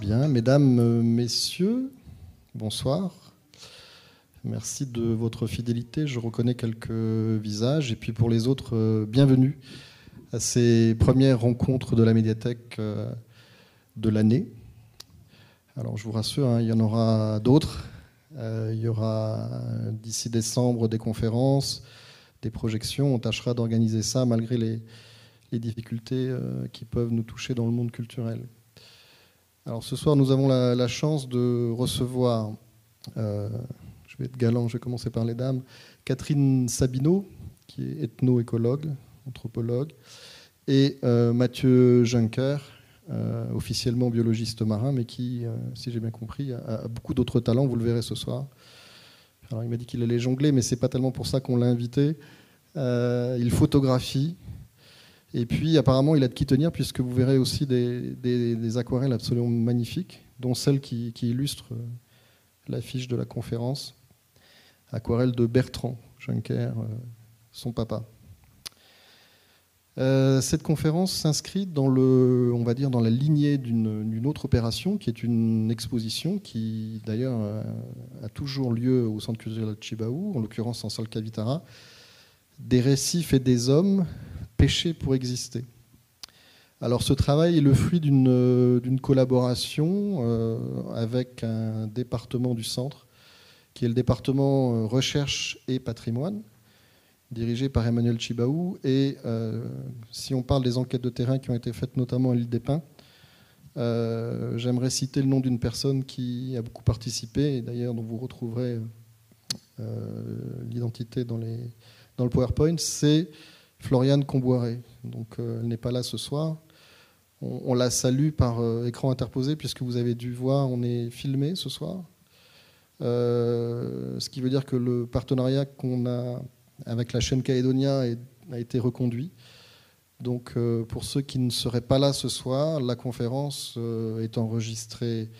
Bien, mesdames, messieurs, bonsoir. Merci de votre fidélité. Je reconnais quelques visages. Et puis pour les autres, bienvenue à ces premières rencontres de la médiathèque de l'année. Alors je vous rassure, hein, il y en aura d'autres. Il y aura d'ici décembre des conférences, des projections. On tâchera d'organiser ça malgré les difficultés qui peuvent nous toucher dans le monde culturel. Alors ce soir, nous avons la chance de recevoir, je vais être galant, je vais commencer par les dames, Catherine Sabineau, qui est ethno-écologue, anthropologue, et Mathieu Juncker, officiellement biologiste marin, mais qui, si j'ai bien compris, a beaucoup d'autres talents, vous le verrez ce soir. Alors il m'a dit qu'il allait jongler, mais ce n'est pas tellement pour ça qu'on l'a invité. Il photographie. Et puis, apparemment, il a de qui tenir, puisque vous verrez aussi des aquarelles absolument magnifiques, dont celle qui illustre l'affiche de la conférence. Aquarelle de Bertrand Juncker, son papa. Cette conférence s'inscrit dans on va dire, dans la lignée d'une autre opération, qui est une exposition qui, d'ailleurs, a toujours lieu au Centre culturel de Chibaou, en l'occurrence en salle Kavitara, des récifs et des hommes pêcher pour exister. Alors ce travail est le fruit d'une collaboration avec un département du centre, qui est le département Recherche et Patrimoine, dirigé par Emmanuel Chibaou. Et si on parle des enquêtes de terrain qui ont été faites notamment à l'île des Pins, j'aimerais citer le nom d'une personne qui a beaucoup participé, et d'ailleurs dont vous retrouverez l'identité dans le PowerPoint, c'est Floriane Comboiré. Donc elle n'est pas là ce soir. On la salue par écran interposé, puisque vous avez dû voir, on est filmé ce soir. Ce qui veut dire que le partenariat qu'on a avec la chaîne Calédonia a été reconduit. Donc pour ceux qui ne seraient pas là ce soir, la conférence est enregistrée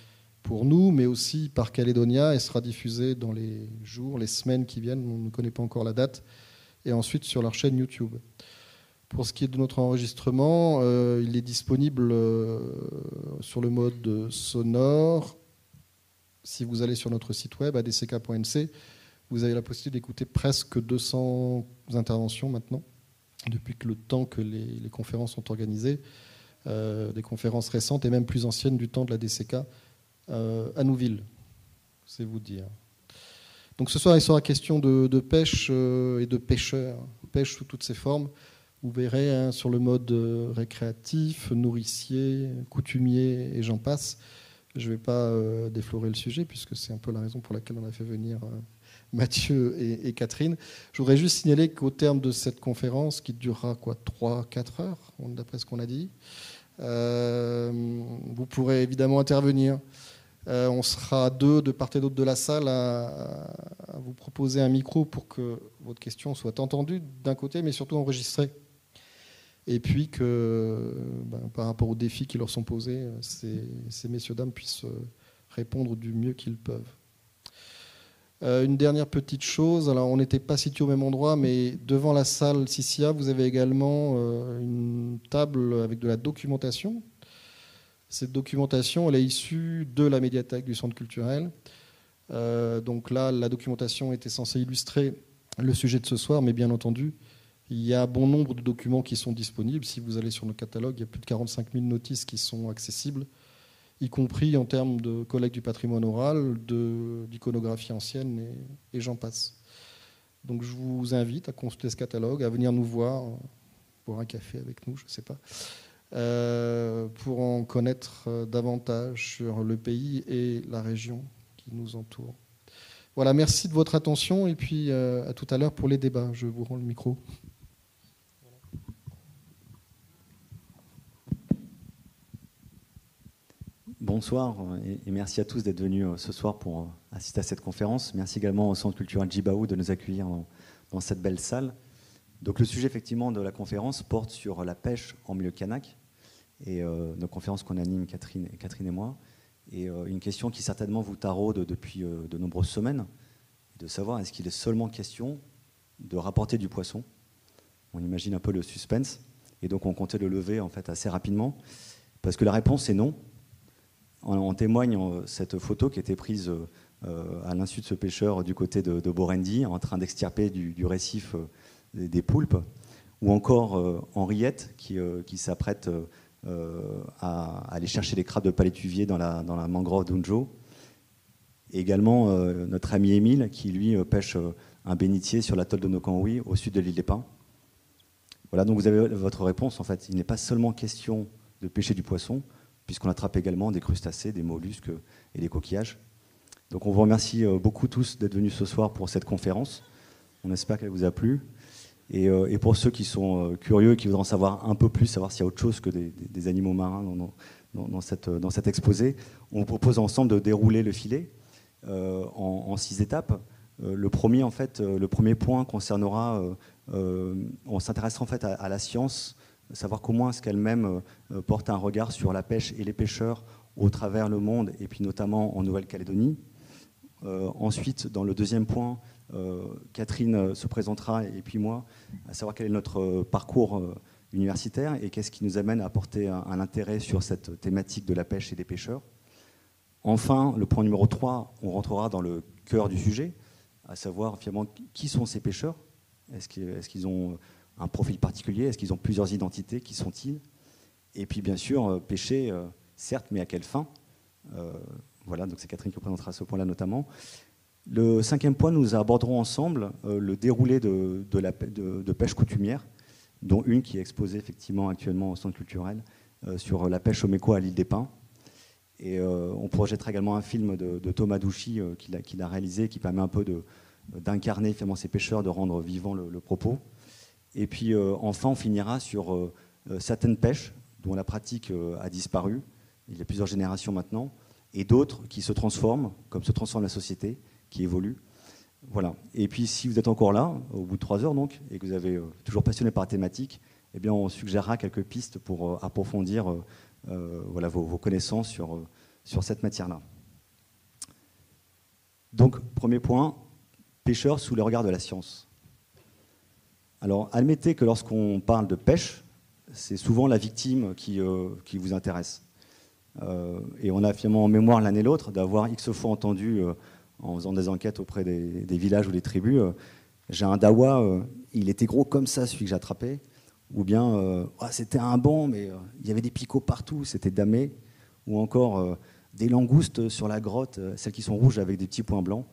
pour nous, mais aussi par Calédonia, et sera diffusée dans les jours, les semaines qui viennent. On ne connaît pas encore la date. Et ensuite sur leur chaîne YouTube. Pour ce qui est de notre enregistrement, il est disponible sur le mode sonore. Si vous allez sur notre site web, adck.nc, vous avez la possibilité d'écouter presque 200 interventions maintenant, depuis le temps que les conférences sont organisées, des conférences récentes et même plus anciennes du temps de la DCK à Nouville, c'est vous dire. Donc ce soir, il sera question de pêche et de pêcheurs, pêche sous toutes ses formes. Vous verrez sur le mode récréatif, nourricier, coutumier et j'en passe. Je ne vais pas déflorer le sujet, puisque c'est un peu la raison pour laquelle on a fait venir Mathieu et Catherine. Je voudrais juste signaler qu'au terme de cette conférence, qui durera 3-4 heures, d'après ce qu'on a dit, vous pourrez évidemment intervenir. On sera deux de part et d'autre de la salle à vous proposer un micro pour que votre question soit entendue d'un côté, mais surtout enregistrée. Et puis que, par rapport aux défis qui leur sont posés, ces messieurs dames puissent répondre du mieux qu'ils peuvent. Une dernière petite chose, alors on n'était pas situé au même endroit, mais devant la salle Sissia, vous avez également une table avec de la documentation. Cette documentation, elle est issue de la médiathèque du Centre culturel. Donc là, la documentation était censée illustrer le sujet de ce soir, mais bien entendu, il y a bon nombre de documents qui sont disponibles. Si vous allez sur nos catalogues, il y a plus de 45 000 notices qui sont accessibles, y compris en termes de collecte du patrimoine oral, d'iconographie ancienne, et j'en passe. Donc je vous invite à consulter ce catalogue, à venir nous voir, boire un café avec nous, je ne sais pas. Pour en connaître davantage sur le pays et la région qui nous entoure. Voilà, merci de votre attention et puis à tout à l'heure pour les débats. Je vous rends le micro. Bonsoir et merci à tous d'être venus ce soir pour assister à cette conférence. Merci également au Centre culturel Chibaou de nous accueillir dans cette belle salle. Donc le sujet effectivement de la conférence porte sur la pêche en milieu kanak. Et nos conférences qu'on anime, Catherine et moi, et une question qui certainement vous taraude depuis de nombreuses semaines, de savoir est-ce qu'il est seulement question de rapporter du poisson. On imagine un peu le suspense, et donc on comptait le lever en fait assez rapidement, parce que la réponse est non. En témoigne cette photo qui a été prise à l'insu de ce pêcheur du côté de Borendi, en train d'extirper du récif des poulpes, ou encore Henriette qui s'apprête à aller chercher les crabes de palétuvier dans la mangrove d'Unjo. Et également notre ami Émile qui lui pêche un bénitier sur l'atoll de Nokanwi au sud de l'île des Pins. Voilà, donc vous avez votre réponse. En fait, il n'est pas seulement question de pêcher du poisson, puisqu'on attrape également des crustacés, des mollusques et des coquillages. Donc on vous remercie beaucoup tous d'être venus ce soir pour cette conférence. On espère qu'elle vous a plu. Et pour ceux qui sont curieux et qui voudront en savoir un peu plus, savoir s'il y a autre chose que des animaux marins dans cet exposé, on vous propose ensemble de dérouler le filet en 6 étapes. Le premier point concernera, on s'intéressera en fait à la science, savoir comment est-ce qu'elle-même porte un regard sur la pêche et les pêcheurs au travers le monde, et puis notamment en Nouvelle-Calédonie. Ensuite, dans le deuxième point, Catherine se présentera, et puis moi, à savoir quel est notre parcours universitaire et qu'est-ce qui nous amène à porter un intérêt sur cette thématique de la pêche et des pêcheurs. Enfin, le point numéro 3, on rentrera dans le cœur du sujet, à savoir finalement qui sont ces pêcheurs. Est-ce qu'ils ont un profil particulier? Est-ce qu'ils ont plusieurs identités? Qui sont-ils? Et puis bien sûr, pêcher, certes, mais à quelle fin? Voilà, donc c'est Catherine qui présentera ce point-là notamment. Le 5e point, nous aborderons ensemble le déroulé de pêche coutumière, dont une qui est exposée effectivement actuellement au centre culturel sur la pêche au Méco à l'île des Pins. Et on projettera également un film de Thomas Douchy qu'il a réalisé, qui permet un peu d'incarner finalement ces pêcheurs, de rendre vivant le propos. Et puis enfin, on finira sur certaines pêches dont la pratique a disparu, il y a plusieurs générations maintenant, et d'autres qui se transforment, comme se transforme la société, qui évolue. Voilà. Et puis si vous êtes encore là, au bout de 3 heures donc, et que vous avez toujours passionné par la thématique, eh bien on suggérera quelques pistes pour approfondir voilà, vos connaissances sur cette matière-là. Donc, premier point, pêcheurs sous le regard de la science. Alors, admettez que lorsqu'on parle de pêche, c'est souvent la victime qui vous intéresse. Et on a finalement en mémoire l'un et l'autre d'avoir X fois entendu, en faisant des enquêtes auprès des villages ou des tribus, j'ai un dawa, il était gros comme ça, celui que j'ai attrapé. Ou bien, c'était un banc, mais il y avait des picots partout, c'était damé. Ou encore, des langoustes sur la grotte, celles qui sont rouges avec des petits points blancs.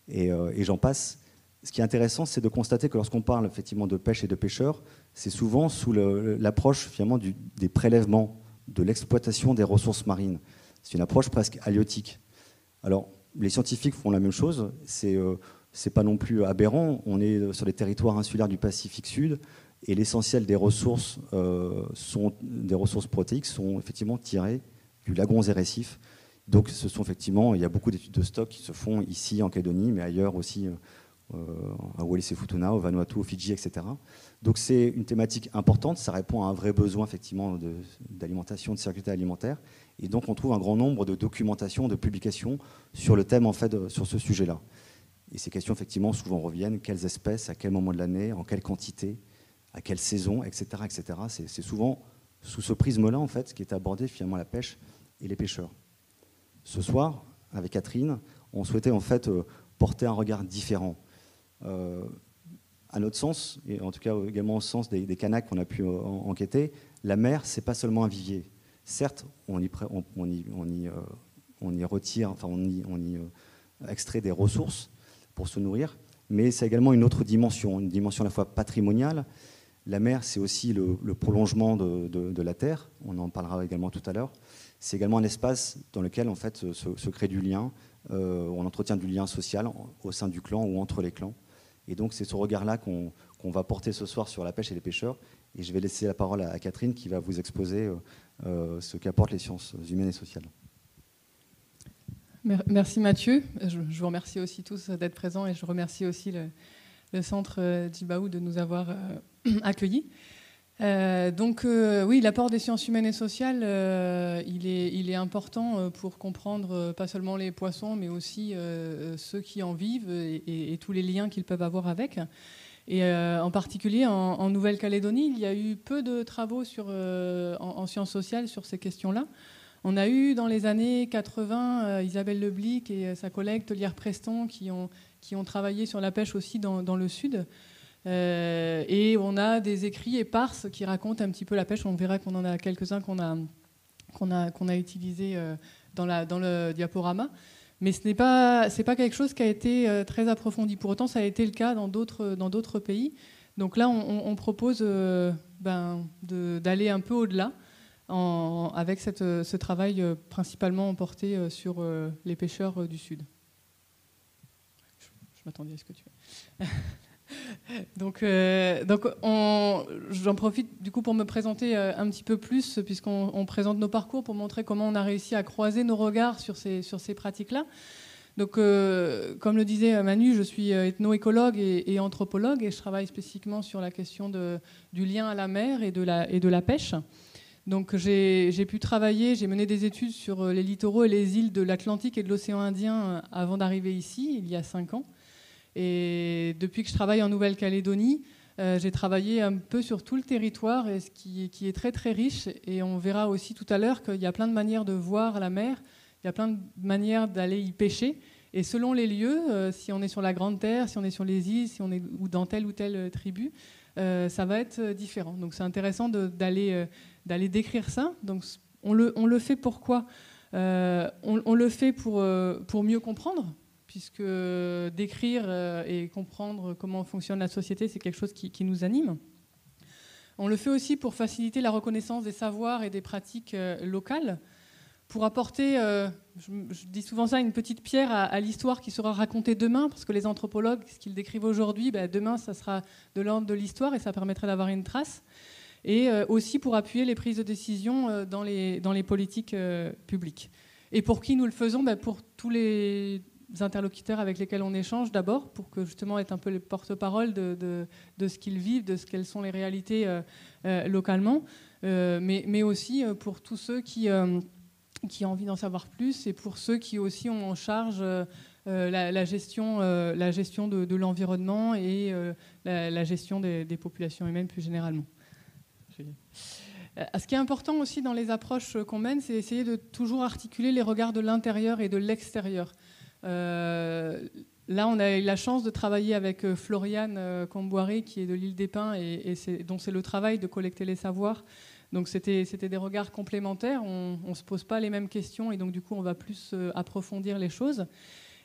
Et j'en passe. Ce qui est intéressant, c'est de constater que lorsqu'on parle effectivement de pêche et de pêcheurs, c'est souvent sous l'approche finalement des prélèvements, de l'exploitation des ressources marines. C'est une approche presque halieutique. Alors, les scientifiques font la même chose. C'est pas non plus aberrant. On est sur les territoires insulaires du Pacifique Sud. Et l'essentiel des ressources, des ressources protéiques sont effectivement tirées du lagon et récifs. Donc, il y a beaucoup d'études de stock qui se font ici en Calédonie, mais ailleurs aussi, à Wallis et Futuna, au Vanuatu, au Fidji, etc. Donc, c'est une thématique importante. Ça répond à un vrai besoin effectivement d'alimentation, de sécurité alimentaire. Et donc, on trouve un grand nombre de documentations, de publications sur le thème, en fait, sur ce sujet-là. Et ces questions, effectivement, souvent reviennent. Quelles espèces, à quel moment de l'année, en quelle quantité, à quelle saison, etc. etc. C'est souvent sous ce prisme-là, en fait, qui est abordé finalement la pêche et les pêcheurs. Ce soir, avec Catherine, on souhaitait en fait porter un regard différent. À notre sens, et en tout cas également au sens des Kanaks qu'on a pu enquêter, la mer, c'est pas seulement un vivier. Certes, on y retire, enfin on y extrait des ressources pour se nourrir, mais c'est également une autre dimension, une dimension à la fois patrimoniale. La mer, c'est aussi le prolongement de la terre. On en parlera également tout à l'heure. C'est également un espace dans lequel en fait se crée du lien, on entretient du lien social au sein du clan ou entre les clans. Et donc c'est ce regard-là qu'on va porter ce soir sur la pêche et les pêcheurs. Et je vais laisser la parole à Catherine qui va vous exposer ce qu'apportent les sciences humaines et sociales. Merci Mathieu. Je vous remercie aussi tous d'être présents et je remercie aussi le centre Djibaou de nous avoir accueillis. Oui, l'apport des sciences humaines et sociales, il est important pour comprendre pas seulement les poissons, mais aussi ceux qui en vivent et tous les liens qu'ils peuvent avoir avec. Et en particulier en Nouvelle-Calédonie, il y a eu peu de travaux en sciences sociales sur ces questions-là. On a eu dans les années 80 Isabelle Leblic et sa collègue Tolière Preston qui ont travaillé sur la pêche aussi dans le sud. Et on a des écrits éparses qui racontent un petit peu la pêche. On verra qu'on en a quelques-uns qu'on a utilisés dans le diaporama. Mais ce n'est pas quelque chose qui a été très approfondi. Pour autant, ça a été le cas dans d'autres pays. Donc là, on propose d'aller un peu au-delà avec ce travail principalement porté sur les pêcheurs du Sud. Je m'attendais à ce que tu veux. Donc j'en profite du coup pour me présenter un petit peu plus, puisqu'on présente nos parcours pour montrer comment on a réussi à croiser nos regards sur ces pratiques-là. Donc, comme le disait Manu, je suis ethno-écologue et anthropologue, et je travaille spécifiquement sur la question du lien à la mer et de la pêche. Donc, j'ai pu travailler, j'ai mené des études sur les littoraux et les îles de l'Atlantique et de l'océan Indien avant d'arriver ici, il y a 5 ans. Et depuis que je travaille en Nouvelle-Calédonie, j'ai travaillé un peu sur tout le territoire, et qui est très très riche. Et on verra aussi tout à l'heure qu'il y a plein de manières de voir la mer, il y a plein de manières d'aller y pêcher. Et selon les lieux, si on est sur la Grande Terre, si on est sur les îles, si on est dans telle ou telle tribu, ça va être différent. Donc c'est intéressant d'aller décrire ça. Donc on le fait pourquoi on le fait pour mieux comprendre, puisque décrire et comprendre comment fonctionne la société, c'est quelque chose qui nous anime. On le fait aussi pour faciliter la reconnaissance des savoirs et des pratiques locales, pour apporter, je dis souvent ça, une petite pierre à l'histoire qui sera racontée demain, parce que les anthropologues, ce qu'ils décrivent aujourd'hui, demain, ça sera de l'ordre de l'histoire et ça permettrait d'avoir une trace. Et aussi pour appuyer les prises de décision dans les politiques publiques. Et pour qui nous le faisons ? Pour tous les interlocuteurs avec lesquels on échange d'abord, pour que justement être un peu les porte-parole de ce qu'ils vivent, de ce qu'elles sont les réalités localement, mais aussi pour tous ceux qui ont envie d'en savoir plus, et pour ceux qui aussi ont en charge la gestion de l'environnement et la gestion des populations humaines plus généralement. Ce qui est important aussi dans les approches qu'on mène, c'est essayer de toujours articuler les regards de l'intérieur et de l'extérieur. Là, on a eu la chance de travailler avec Floriane Comboiré, qui est de l'île des Pins, dont c'est le travail de collecter les savoirs. Donc c'était des regards complémentaires, on ne se pose pas les mêmes questions, et donc du coup on va plus approfondir les choses.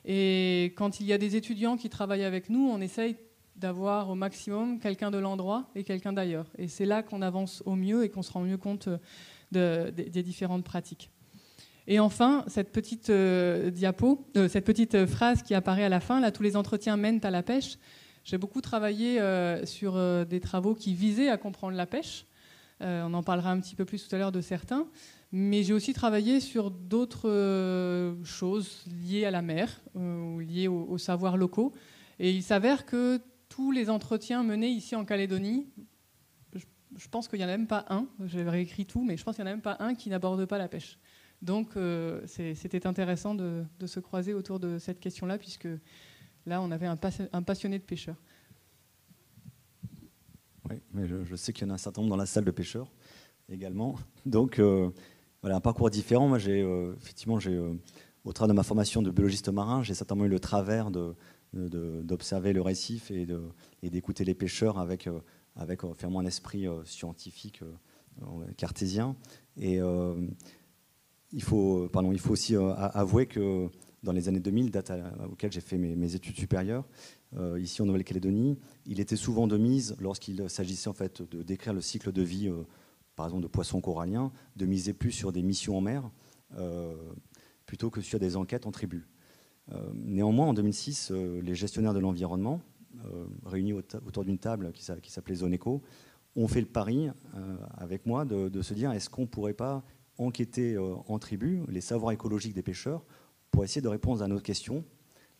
Et quand il y a des étudiants qui travaillent avec nous, on essaye d'avoir au maximum quelqu'un de l'endroit et quelqu'un d'ailleurs. Et c'est là qu'on avance au mieux et qu'on se rend mieux compte des différentes pratiques. Et enfin, cette petite cette petite phrase qui apparaît à la fin, là, tous les entretiens mènent à la pêche. J'ai beaucoup travaillé sur des travaux qui visaient à comprendre la pêche. On en parlera un petit peu plus tout à l'heure de certains. Mais j'ai aussi travaillé sur d'autres choses liées à la mer ou liées aux savoirs locaux. Et il s'avère que tous les entretiens menés ici en Calédonie, je pense qu'il n'y en a même pas un, j'ai réécrit tout, mais je pense qu'il n'y en a même pas un qui n'aborde pas la pêche. Donc c'était intéressant de se croiser autour de cette question-là, puisque là on avait un passionné de pêcheur. Oui, mais je sais qu'il y en a un certain nombre dans la salle de pêcheurs également. Donc voilà, un parcours différent. Moi, effectivement, au travers de ma formation de biologiste marin, j'ai certainement eu le travers d'observer le récif et d'écouter les pêcheurs avec finalement un esprit scientifique cartésien. Et il faut aussi avouer que dans les années 2000, date auquel j'ai fait mes études supérieures, ici en Nouvelle-Calédonie, il était souvent de mise, lorsqu'il s'agissait en fait de décrire le cycle de vie, par exemple de poissons coralliens, de miser plus sur des missions en mer plutôt que sur des enquêtes en tribu. Néanmoins, en 2006, les gestionnaires de l'environnement, réunis autour d'une table qui s'appelait Zone Éco, ont fait le pari avec moi de se dire, est-ce qu'on ne pourrait pas enquêter en tribu les savoirs écologiques des pêcheurs pour essayer de répondre à nos questions.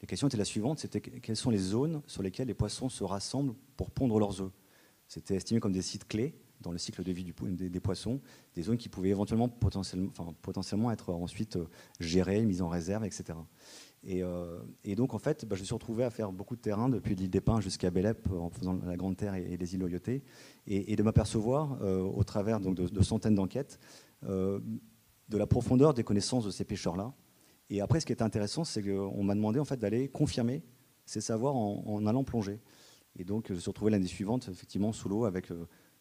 Les questions étaient la suivante, c'était quelles sont les zones sur lesquelles les poissons se rassemblent pour pondre leurs œufs. C'était estimé comme des sites clés dans le cycle de vie des poissons, des zones qui pouvaient éventuellement potentiellement être ensuite gérées, mises en réserve, etc. Et donc en fait, je me suis retrouvé à faire beaucoup de terrain depuis l'île des Pins jusqu'à Bélep en faisant la Grande Terre et les îles Loyauté, et de m'apercevoir au travers donc, de centaines d'enquêtes de la profondeur des connaissances de ces pêcheurs-là. Et après, ce qui est intéressant, c'est qu'on m'a demandé en fait, d'aller confirmer ces savoirs en allant plonger. Et donc, je me suis retrouvé l'année suivante, effectivement, sous l'eau, avec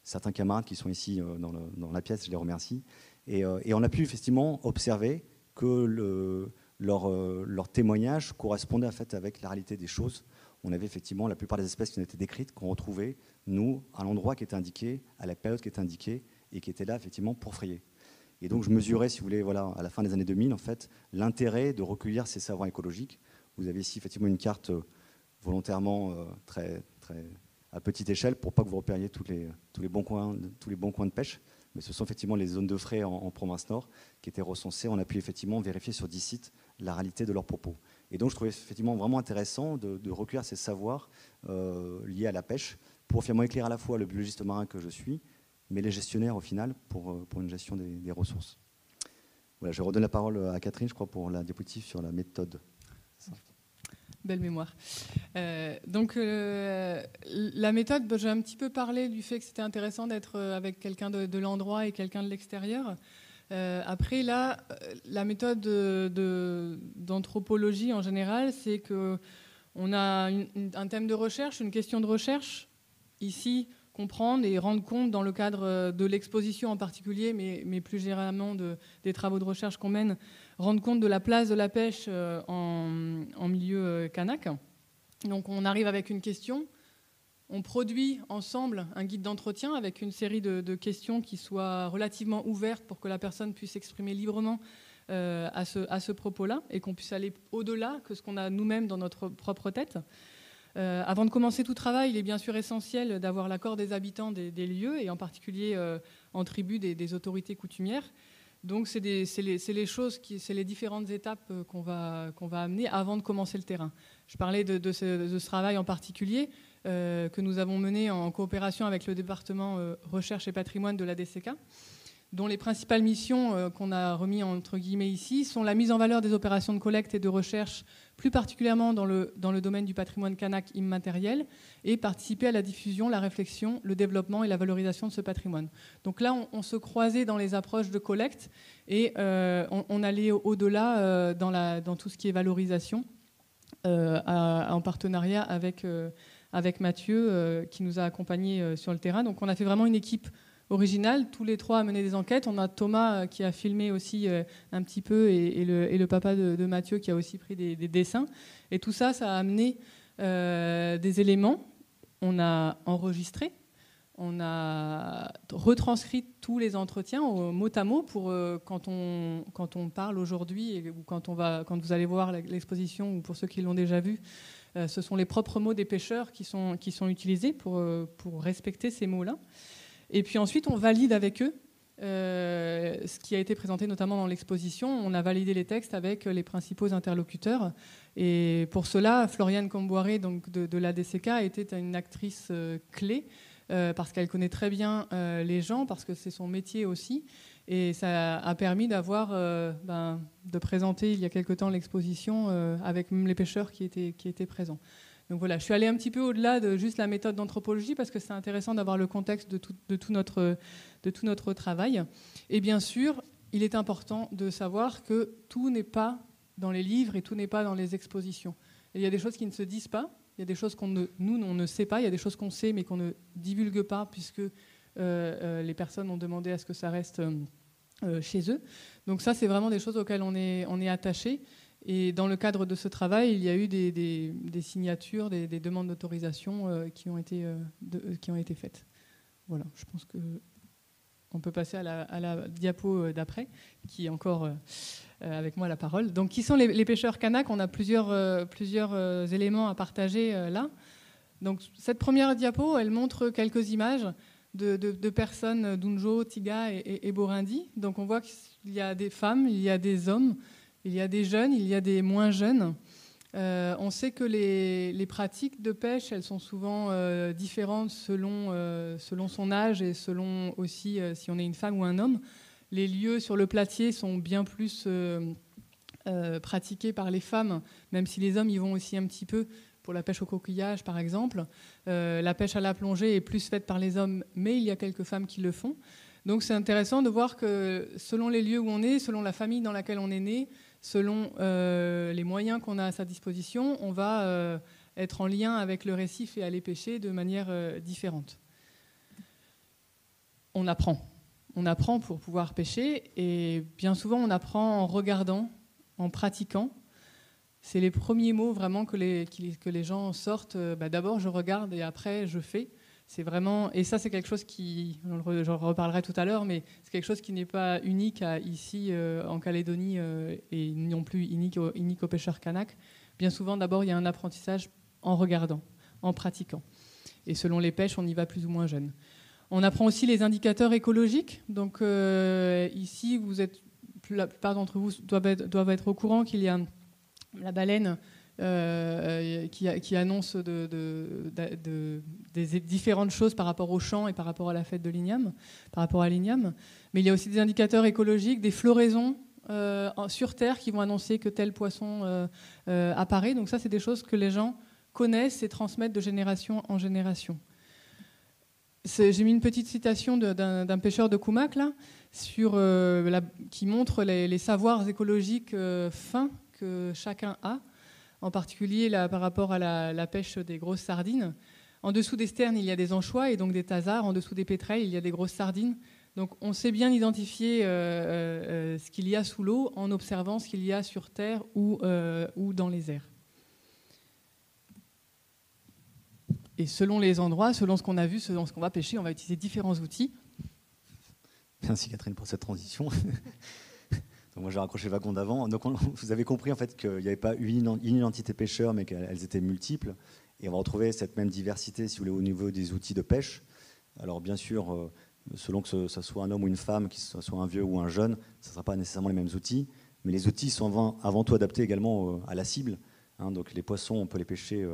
certains camarades qui sont ici dans la pièce, je les remercie. Et on a pu effectivement observer que leur témoignage correspondait en fait, avec la réalité des choses. On avait effectivement la plupart des espèces qui ont été décrites, qu'on retrouvait, nous, à l'endroit qui était indiqué, à la période qui était indiquée, et qui était là, effectivement, pour frayer. Et donc, je mesurais, si vous voulez, voilà, à la fin des années 2000, en fait, l'intérêt de recueillir ces savoirs écologiques. Vous avez ici, effectivement, une carte volontairement très à petite échelle pour pas que vous repériez tous les bons coins de pêche. Mais ce sont effectivement les zones de frais en province nord qui étaient recensées. On a pu effectivement vérifier sur 10 sites la réalité de leurs propos. Et donc, je trouvais effectivement vraiment intéressant de recueillir ces savoirs liés à la pêche pour finalement éclairer à la fois le biologiste marin que je suis, mais les gestionnaires au final pour une gestion des ressources. Voilà, je redonne la parole à Catherine, je crois, pour la diapositive sur la méthode. Belle mémoire. Donc la méthode, j'ai un petit peu parlé du fait que c'était intéressant d'être avec quelqu'un de l'endroit et quelqu'un de l'extérieur. Après, là, la méthode d'anthropologie en général, c'est qu'on a un thème de recherche, une question de recherche. Ici, comprendre et rendre compte dans le cadre de l'exposition en particulier, mais plus généralement des travaux de recherche qu'on mène, rendre compte de la place de la pêche en milieu kanak. Donc on arrive avec une question, on produit ensemble un guide d'entretien avec une série de questions qui soient relativement ouvertes pour que la personne puisse s'exprimer librement à ce propos-là et qu'on puisse aller au-delà que ce qu'on a nous-mêmes dans notre propre tête. Avant de commencer tout travail, il est bien sûr essentiel d'avoir l'accord des habitants des lieux et en particulier en tribu des autorités coutumières. Donc c'est les différentes étapes qu'on va amener avant de commencer le terrain. Je parlais de ce travail en particulier que nous avons mené en coopération avec le département recherche et patrimoine de la DCK, dont les principales missions qu'on a remis entre guillemets ici sont la mise en valeur des opérations de collecte et de recherche, plus particulièrement dans le domaine du patrimoine kanak immatériel, et participer à la diffusion, la réflexion, le développement et la valorisation de ce patrimoine. Donc là, on se croisait dans les approches de collecte et on allait au-delà dans tout ce qui est valorisation, en partenariat avec Mathieu qui nous a accompagnés sur le terrain. Donc on a fait vraiment une équipe original, tous les trois à mener des enquêtes. On a Thomas qui a filmé aussi un petit peu et le papa de Mathieu qui a aussi pris des dessins. Et tout ça, ça a amené des éléments. On a enregistré, on a retranscrit tous les entretiens au mot à mot pour quand on parle aujourd'hui ou quand vous allez voir l'exposition ou pour ceux qui l'ont déjà vu, ce sont les propres mots des pêcheurs qui sont utilisés pour respecter ces mots-là. Et puis ensuite, on valide avec eux ce qui a été présenté notamment dans l'exposition. On a validé les textes avec les principaux interlocuteurs. Et pour cela, Floriane Comboiré, donc de l'ADCK, était une actrice clé parce qu'elle connaît très bien les gens, parce que c'est son métier aussi. Et ça a permis de présenter il y a quelque temps l'exposition avec même les pêcheurs qui étaient présents. Donc voilà, je suis allée un petit peu au-delà de juste la méthode d'anthropologie parce que c'est intéressant d'avoir le contexte de tout notre travail. Et bien sûr, il est important de savoir que tout n'est pas dans les livres et tout n'est pas dans les expositions. Et il y a des choses qui ne se disent pas, il y a des choses on ne sait pas, il y a des choses qu'on sait mais qu'on ne divulgue pas puisque les personnes ont demandé à ce que ça reste chez eux. Donc ça, c'est vraiment des choses auxquelles on est attaché. Et dans le cadre de ce travail, il y a eu des signatures, des demandes d'autorisation qui ont été faites. Voilà, je pense qu'on peut passer à la diapo d'après, qui est encore avec moi la parole. Donc, qui sont les pêcheurs kanak ? On a plusieurs éléments à partager là. Donc, cette première diapo, elle montre quelques images de personnes d'Unjo, Tiga et Borindi. Donc, on voit qu'il y a des femmes, il y a des hommes, il y a des jeunes, il y a des moins jeunes. On sait que les pratiques de pêche, elles sont souvent différentes selon son âge et selon aussi si on est une femme ou un homme. Les lieux sur le platier sont bien plus pratiqués par les femmes, même si les hommes y vont aussi un petit peu pour la pêche au coquillage, par exemple. La pêche à la plongée est plus faite par les hommes, mais il y a quelques femmes qui le font. Donc c'est intéressant de voir que selon les lieux où on est, selon la famille dans laquelle on est né, selon les moyens qu'on a à sa disposition, on va être en lien avec le récif et aller pêcher de manière différente. On apprend pour pouvoir pêcher, et bien souvent on apprend en regardant, en pratiquant. C'est les premiers mots vraiment que les gens sortent. D'abord je regarde et après je fais. C'est vraiment, et ça c'est quelque chose qui, j'en reparlerai tout à l'heure, mais c'est quelque chose qui n'est pas unique ici en Calédonie et non plus unique aux pêcheurs kanaks. Bien souvent d'abord il y a un apprentissage en regardant, en pratiquant. Et selon les pêches, on y va plus ou moins jeune. On apprend aussi les indicateurs écologiques. Donc ici, la plupart d'entre vous doivent être au courant qu'il y a la baleine qui annonce des différentes choses par rapport au champ et par rapport à la fête de l'igname, par rapport à l'igname. Mais il y a aussi des indicateurs écologiques, des floraisons sur Terre qui vont annoncer que tel poisson apparaît. Donc ça, c'est des choses que les gens connaissent et transmettent de génération en génération. J'ai mis une petite citation d'un pêcheur de Kumak là, qui montre les savoirs écologiques fins que chacun a, en particulier là, par rapport à la pêche des grosses sardines. En dessous des sternes, il y a des anchois et donc des thasards. En dessous des pétrels, il y a des grosses sardines. Donc on sait bien identifier ce qu'il y a sous l'eau en observant ce qu'il y a sur terre ou dans les airs. Et selon les endroits, selon ce qu'on a vu, selon ce qu'on va pêcher, on va utiliser différents outils. Merci Catherine pour cette transition. Donc moi j'ai raccroché le wagon d'avant. Donc vous avez compris en fait qu'il n'y avait pas une identité pêcheur, mais qu'elles étaient multiples. Et on va retrouver cette même diversité, si vous voulez, au niveau des outils de pêche. Alors bien sûr, selon que ce soit un homme ou une femme, que ce soit un vieux ou un jeune, ce ne sera pas nécessairement les mêmes outils. Mais les outils sont avant tout adaptés également à la cible. Donc les poissons, on peut les pêcher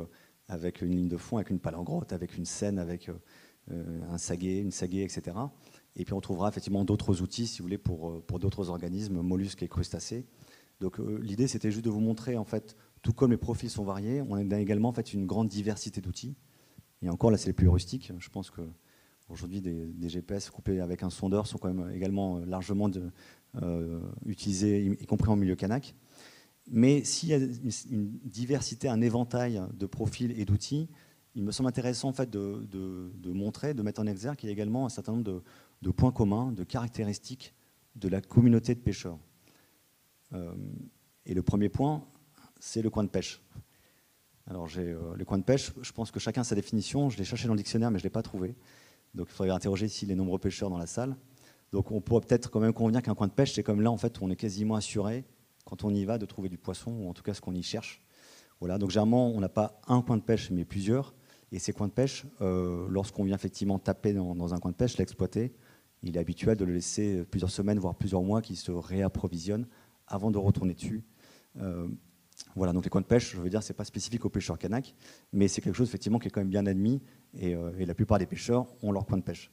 avec une ligne de fond, avec une palangrotte, avec une seine, avec un saguet, une saguée, etc. Et puis on trouvera effectivement d'autres outils, si vous voulez, pour d'autres organismes, mollusques et crustacés. Donc l'idée, c'était juste de vous montrer, en fait, tout comme les profils sont variés, on a également en fait, une grande diversité d'outils. Et encore, là, c'est les plus rustiques. Je pense qu'aujourd'hui, des GPS coupés avec un sondeur sont quand même également largement utilisés, y compris en milieu kanak. Mais s'il y a une diversité, un éventail de profils et d'outils, il me semble intéressant en fait, de montrer, de mettre en exergue qu'il y a également un certain nombre de points communs, de caractéristiques de la communauté de pêcheurs. Et le premier point, c'est le coin de pêche. Alors le coin de pêche, je pense que chacun a sa définition. Je l'ai cherché dans le dictionnaire, mais je ne l'ai pas trouvé. Donc il faudrait interroger ici les nombreux pêcheurs dans la salle. Donc on pourrait peut-être quand même convenir qu'un coin de pêche, c'est comme là en fait, où on est quasiment assuré quand on y va, de trouver du poisson, ou en tout cas ce qu'on y cherche. Voilà, donc généralement, on n'a pas un coin de pêche, mais plusieurs. Et ces coins de pêche, lorsqu'on vient effectivement taper dans un coin de pêche, l'exploiter, il est habituel de le laisser plusieurs semaines, voire plusieurs mois, qu'il se réapprovisionne avant de retourner dessus. Voilà, donc les coins de pêche, je veux dire, c'est pas spécifique aux pêcheurs kanak, mais c'est quelque chose effectivement qui est quand même bien admis, et la plupart des pêcheurs ont leur coin de pêche.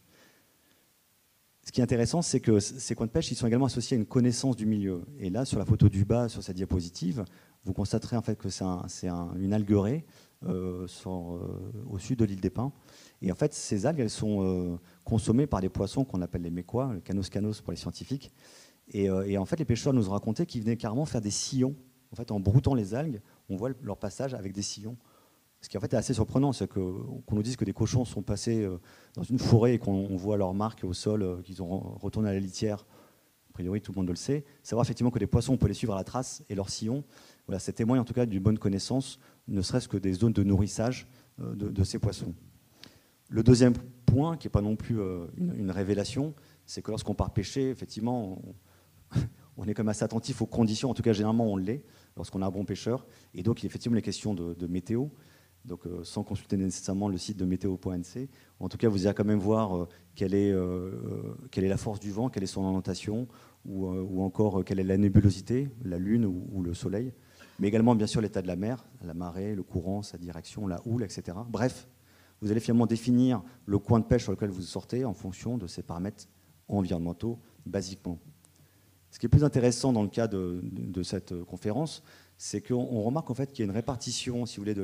Ce qui est intéressant, c'est que ces coins de pêche, ils sont également associés à une connaissance du milieu. Et là, sur la photo du bas, sur cette diapositive, vous constaterez en fait que c'est une algueraie au sud de l'île des Pins. Et en fait, ces algues, elles sont consommées par des poissons qu'on appelle les mécois, le canos pour les scientifiques. Et en fait, les pêcheurs nous ont raconté qu'ils venaient carrément faire des sillons. En fait, en broutant les algues, on voit leur passage avec des sillons. Ce qui en fait est assez surprenant, c'est qu'on nous dise que des cochons sont passés dans une forêt et qu'on voit leurs marques au sol, qu'ils ont retourné à la litière. A priori, tout le monde le sait. Savoir effectivement que des poissons, on peut les suivre à la trace et leurs sillons, voilà, ça témoigne en tout cas d'une bonne connaissance, ne serait-ce que des zones de nourrissage de ces poissons. Le deuxième point, qui n'est pas non plus une révélation, c'est que lorsqu'on part pêcher, effectivement, on est quand même assez attentif aux conditions, en tout cas généralement on l'est, lorsqu'on a un bon pêcheur. Et donc il y a effectivement les questions de météo. Donc, sans consulter nécessairement le site de météo.nc. En tout cas, vous irez quand même voir quelle est la force du vent, quelle est son orientation, ou encore quelle est la nébulosité, la lune ou le soleil, mais également bien sûr l'état de la mer, la marée, le courant, sa direction, la houle, etc. Bref, vous allez finalement définir le coin de pêche sur lequel vous sortez en fonction de ces paramètres environnementaux, basiquement. Ce qui est plus intéressant dans le cas de cette conférence, c'est qu'on remarque en fait qu'il y a une répartition, si vous voulez,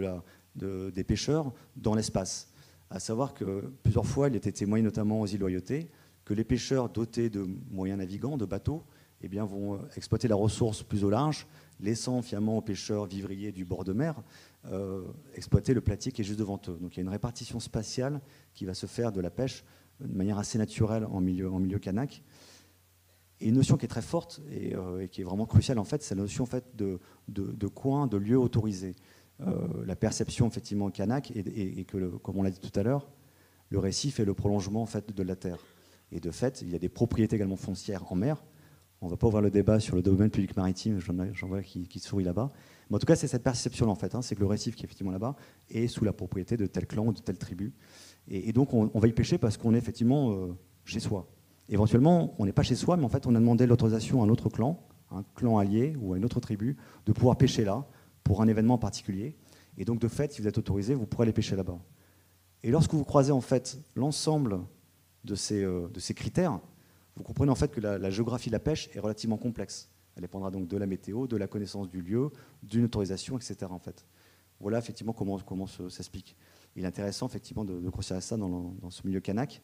des pêcheurs dans l'espace. À savoir que plusieurs fois, il était témoigné, notamment aux îles Loyauté, que les pêcheurs dotés de moyens navigants, de bateaux, eh bien, vont exploiter la ressource plus au large, laissant finalement aux pêcheurs vivriers du bord de mer exploiter le platier qui est juste devant eux. Donc il y a une répartition spatiale qui va se faire de la pêche de manière assez naturelle en milieu kanak. Et une notion qui est très forte et qui est vraiment cruciale, en fait, c'est la notion en fait, de coin, de lieu autorisé. La perception effectivement kanak et que, comme on l'a dit tout à l'heure, le récif est le prolongement en fait, de la terre. Et de fait, il y a des propriétés également foncières en mer. On ne va pas ouvrir le débat sur le domaine public maritime, j'en vois qui sourit là-bas. Mais en tout cas, c'est cette perception-là, en fait, c'est que le récif qui est effectivement là-bas est sous la propriété de tel clan ou de telle tribu. Et donc, on va y pêcher parce qu'on est effectivement chez soi. Éventuellement, on n'est pas chez soi, mais en fait, on a demandé l'autorisation à un autre clan, un clan allié ou à une autre tribu, de pouvoir pêcher là pour un événement particulier. Et donc, de fait, si vous êtes autorisé, vous pourrez aller pêcher là-bas. Et lorsque vous croisez en fait l'ensemble de ces critères, vous comprenez en fait que la géographie de la pêche est relativement complexe. Elle dépendra donc de la météo, de la connaissance du lieu, d'une autorisation, etc. En fait. Voilà effectivement comment ça s'explique. Il est intéressant effectivement de considérer ça dans ce milieu kanak.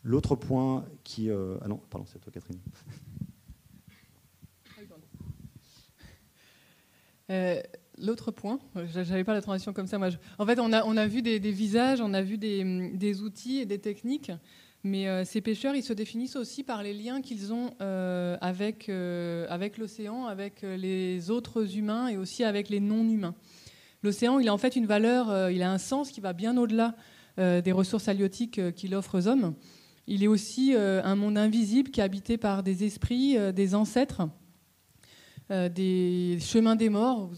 L'autre point qui... Ah non, pardon, c'est toi Catherine. L'autre point, j'avais pas la transition comme ça. Moi, en fait, on a vu des visages, on a vu des outils et des techniques, mais ces pêcheurs, ils se définissent aussi par les liens qu'ils ont avec l'océan, avec les autres humains et aussi avec les non-humains. L'océan, il a en fait une valeur, il a un sens qui va bien au-delà des ressources halieutiques qu'il offre aux hommes. Il est aussi un monde invisible qui est habité par des esprits, des ancêtres, des chemins des morts.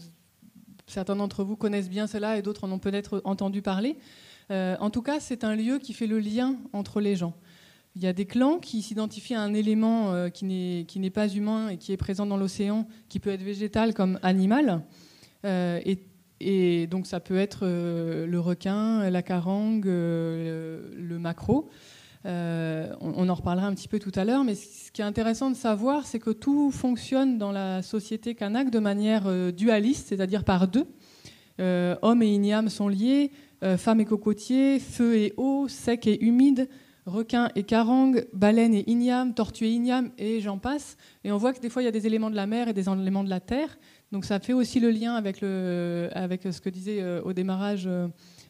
Certains d'entre vous connaissent bien cela et d'autres en ont peut-être entendu parler. En tout cas, c'est un lieu qui fait le lien entre les gens. Il y a des clans qui s'identifient à un élément qui n'est pas humain et qui est présent dans l'océan, qui peut être végétal comme animal. Et donc ça peut être le requin, la carangue, le maquereau. On en reparlera un petit peu tout à l'heure, mais ce qui est intéressant de savoir, c'est que tout fonctionne dans la société kanak de manière dualiste, c'est-à-dire par deux. Hommes et igname sont liés, femmes et cocotiers, feu et eau, sec et humide, requin et carangue, baleine et igname, tortue et igname, et j'en passe. Et on voit que des fois, il y a des éléments de la mer et des éléments de la terre. Donc ça fait aussi le lien avec ce que disait au démarrage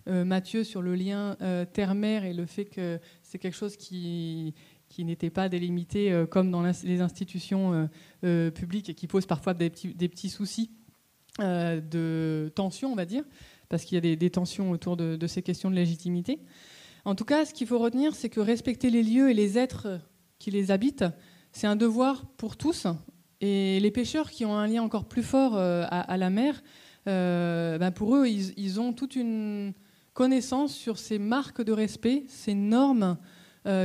Mathieu sur le lien terre-mer et le fait que c'est quelque chose qui n'était pas délimité comme dans les institutions publiques et qui pose parfois des petits soucis de tension, on va dire, parce qu'il y a des tensions autour de ces questions de légitimité. En tout cas, ce qu'il faut retenir, c'est que respecter les lieux et les êtres qui les habitent, c'est un devoir pour tous. Et les pêcheurs qui ont un lien encore plus fort à la mer, pour eux, ils ont toute une connaissance sur ces marques de respect, ces normes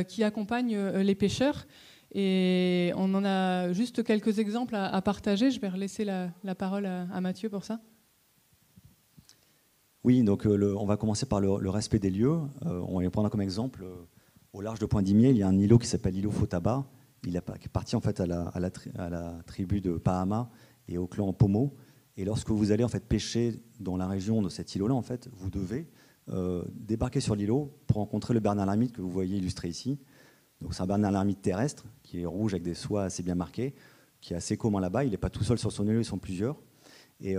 qui accompagnent les pêcheurs. Et on en a juste quelques exemples à partager. Je vais relaisser la parole à Mathieu pour ça. Oui, donc on va commencer par le respect des lieux. On va prendre comme exemple, au large de Point d'Imier, il y a un îlot qui s'appelle l'îlot Fotaba. Il appartient en fait à la tribu de Pahama et au clan Pomo. Et lorsque vous allez en fait pêcher dans la région de cet îlot-là, en fait, vous devez débarquer sur l'îlot pour rencontrer le bernard l'ermite que vous voyez illustré ici. Donc c'est un bernard l'ermite terrestre qui est rouge avec des soies assez bien marquées, qui est assez commun là-bas. Il n'est pas tout seul sur son îlot, ils sont plusieurs. Et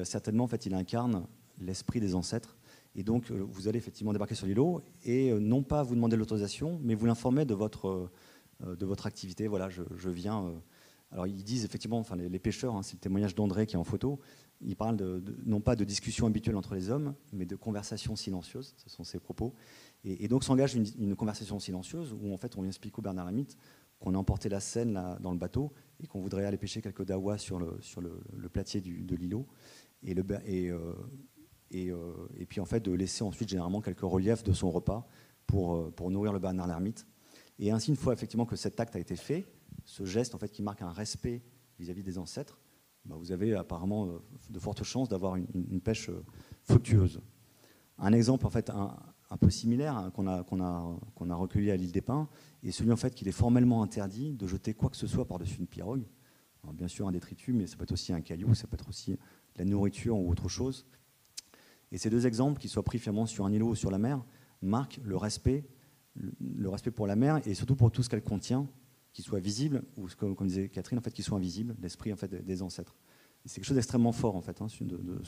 certainement, en fait, il incarne l'esprit des ancêtres. Et donc, vous allez effectivement débarquer sur l'îlot et non pas vous demander l'autorisation, mais vous l'informer de votre activité. Voilà, je viens. Alors, ils disent effectivement, enfin, les pêcheurs, c'est le témoignage d'André qui est en photo, ils parlent non pas de discussion habituelle entre les hommes, mais de conversation silencieuse. Ce sont ses propos. Et donc, s'engage une conversation silencieuse où, en fait, on vient expliquer au bernard l'ermite qu'on a emporté la seine là, dans le bateau et qu'on voudrait aller pêcher quelques dawas sur le platier de l'îlot. Et puis, en fait, de laisser ensuite, généralement, quelques reliefs de son repas pour nourrir le bernard l'ermite. Et ainsi, une fois effectivement que cet acte a été fait, ce geste en fait, qui marque un respect vis-à-vis des ancêtres, vous avez apparemment de fortes chances d'avoir une pêche fructueuse. Un exemple en fait, un peu similaire qu'on a recueilli à l'île des Pins est celui en fait, qu'il est formellement interdit de jeter quoi que ce soit par-dessus une pirogue. Alors, bien sûr un détritus, mais ça peut être aussi un caillou, ça peut être aussi de la nourriture ou autre chose. Et ces deux exemples, qu'ils soient pris finalement sur un îlot ou sur la mer, marquent le respect le respect pour la mer et surtout pour tout ce qu'elle contient, qui soit visible, ou comme disait Catherine, en fait, qui soit invisible, l'esprit en fait, des ancêtres. C'est quelque chose d'extrêmement fort, en fait, de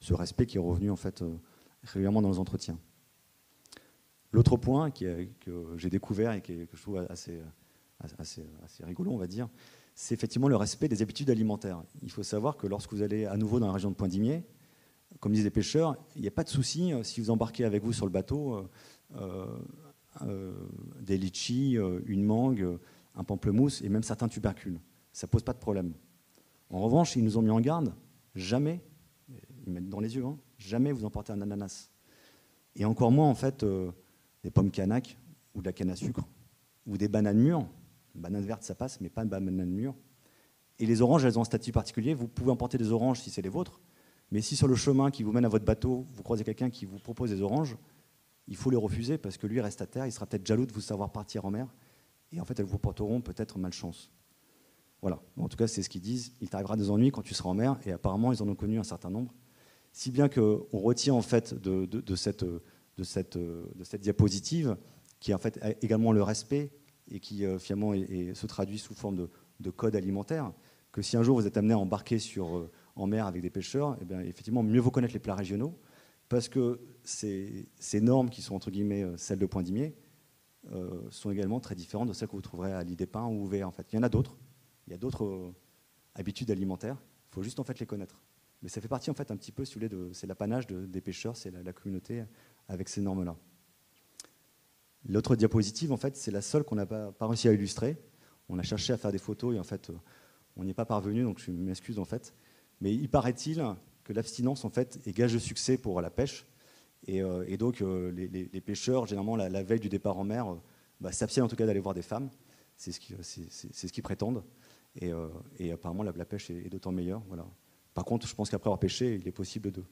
ce respect qui est revenu en fait, régulièrement dans nos entretiens. L'autre point que j'ai découvert et que je trouve assez rigolo, on va dire, c'est effectivement le respect des habitudes alimentaires. Il faut savoir que lorsque vous allez à nouveau dans la région de Pointe-d'Imier, comme disent les pêcheurs, il n'y a pas de souci si vous embarquez avec vous sur le bateau des litchis, une mangue, un pamplemousse et même certains tubercules. Ça ne pose pas de problème. En revanche, ils nous ont mis en garde, jamais, ils mettent dans les yeux, hein, jamais vous emportez un ananas. Et encore moins, en fait, des pommes canaques ou de la canne à sucre ou des bananes mûres. Une banane verte, ça passe, mais pas une banane mûre. Et les oranges, elles ont un statut particulier. Vous pouvez emporter des oranges si c'est les vôtres, mais si sur le chemin qui vous mène à votre bateau, vous croisez quelqu'un qui vous propose des oranges, il faut les refuser parce que lui reste à terre, il sera peut-être jaloux de vous savoir partir en mer, et en fait, elles vous porteront peut-être malchance. Voilà. En tout cas, c'est ce qu'ils disent. Il t'arrivera des ennuis quand tu seras en mer, et apparemment, ils en ont connu un certain nombre. Si bien qu'on retient en fait de cette diapositive, qui est en fait également le respect et qui finalement se traduit sous forme de code alimentaire, que si un jour vous êtes amené à embarquer en mer avec des pêcheurs, eh bien, effectivement, mieux vaut connaître les plats régionaux, parce que ces normes qui sont entre guillemets celles de Pointe-d'Imier sont également très différentes de celles que vous trouverez à l'île des Pins ou Ouvéa. En fait, il y en a d'autres. Il y a d'autres habitudes alimentaires. Il faut juste en fait les connaître. Mais ça fait partie en fait un petit peu, si vous voulez, c'est l'apanage des pêcheurs, c'est la communauté avec ces normes-là. L'autre diapositive, en fait, c'est la seule qu'on n'a pas réussi à illustrer. On a cherché à faire des photos et en fait, on n'y est pas parvenu, donc je m'excuse en fait. Mais il paraît-il que l'abstinence en fait est gage de succès pour la pêche. Et donc les pêcheurs, généralement la veille du départ en mer, s'abstiennent en tout cas d'aller voir des femmes. C'est ce qu'ils prétendent. Et apparemment la pêche est d'autant meilleure. Voilà. Par contre, je pense qu'après avoir pêché, il est possible de...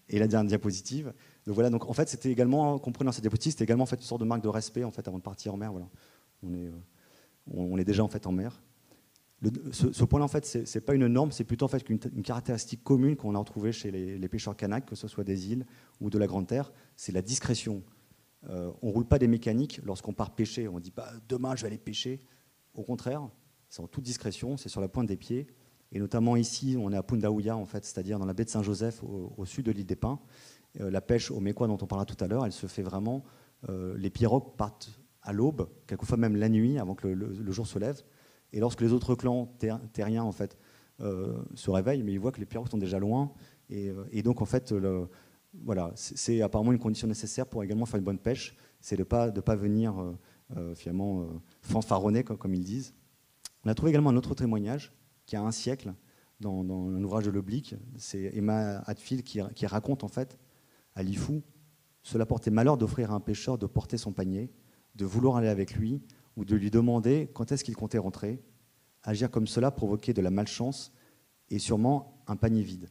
Et la dernière diapositive. Donc voilà, donc en fait, c'était également, comprenant cette diapositive, c'était également en fait une sorte de marque de respect en fait avant de partir en mer. Voilà. On est déjà en fait en mer. Ce point-là, en fait, c'est pas une norme, c'est plutôt en fait une caractéristique commune qu'on a retrouvée chez les pêcheurs canaques, que ce soit des îles ou de la Grande Terre, c'est la discrétion. On ne roule pas des mécaniques lorsqu'on part pêcher. On ne dit pas demain je vais aller pêcher. Au contraire, c'est en toute discrétion, c'est sur la pointe des pieds. Et notamment ici, on est à Pundaouia, en fait, c'est-à-dire dans la baie de Saint-Joseph, au sud de l'île des Pins. La pêche au mécois dont on parlera tout à l'heure, elle se fait vraiment. Les pirogues partent à l'aube, quelquefois même la nuit, avant que le jour se lève. Et lorsque les autres clans terriens en fait, se réveillent, mais ils voient que les pirogues sont déjà loin. Et donc, en fait, voilà, c'est apparemment une condition nécessaire pour également faire une bonne pêche, c'est de pas venir finalement fanfaronner, comme ils disent. On a trouvé également un autre témoignage qui a un siècle dans un ouvrage de l'Oblique. C'est Emma Hadfield qui raconte en fait à Lifou, cela portait malheur d'offrir à un pêcheur de porter son panier, de vouloir aller avec lui ou de lui demander quand est-ce qu'il comptait rentrer. Agir comme cela provoquait de la malchance et sûrement un panier vide.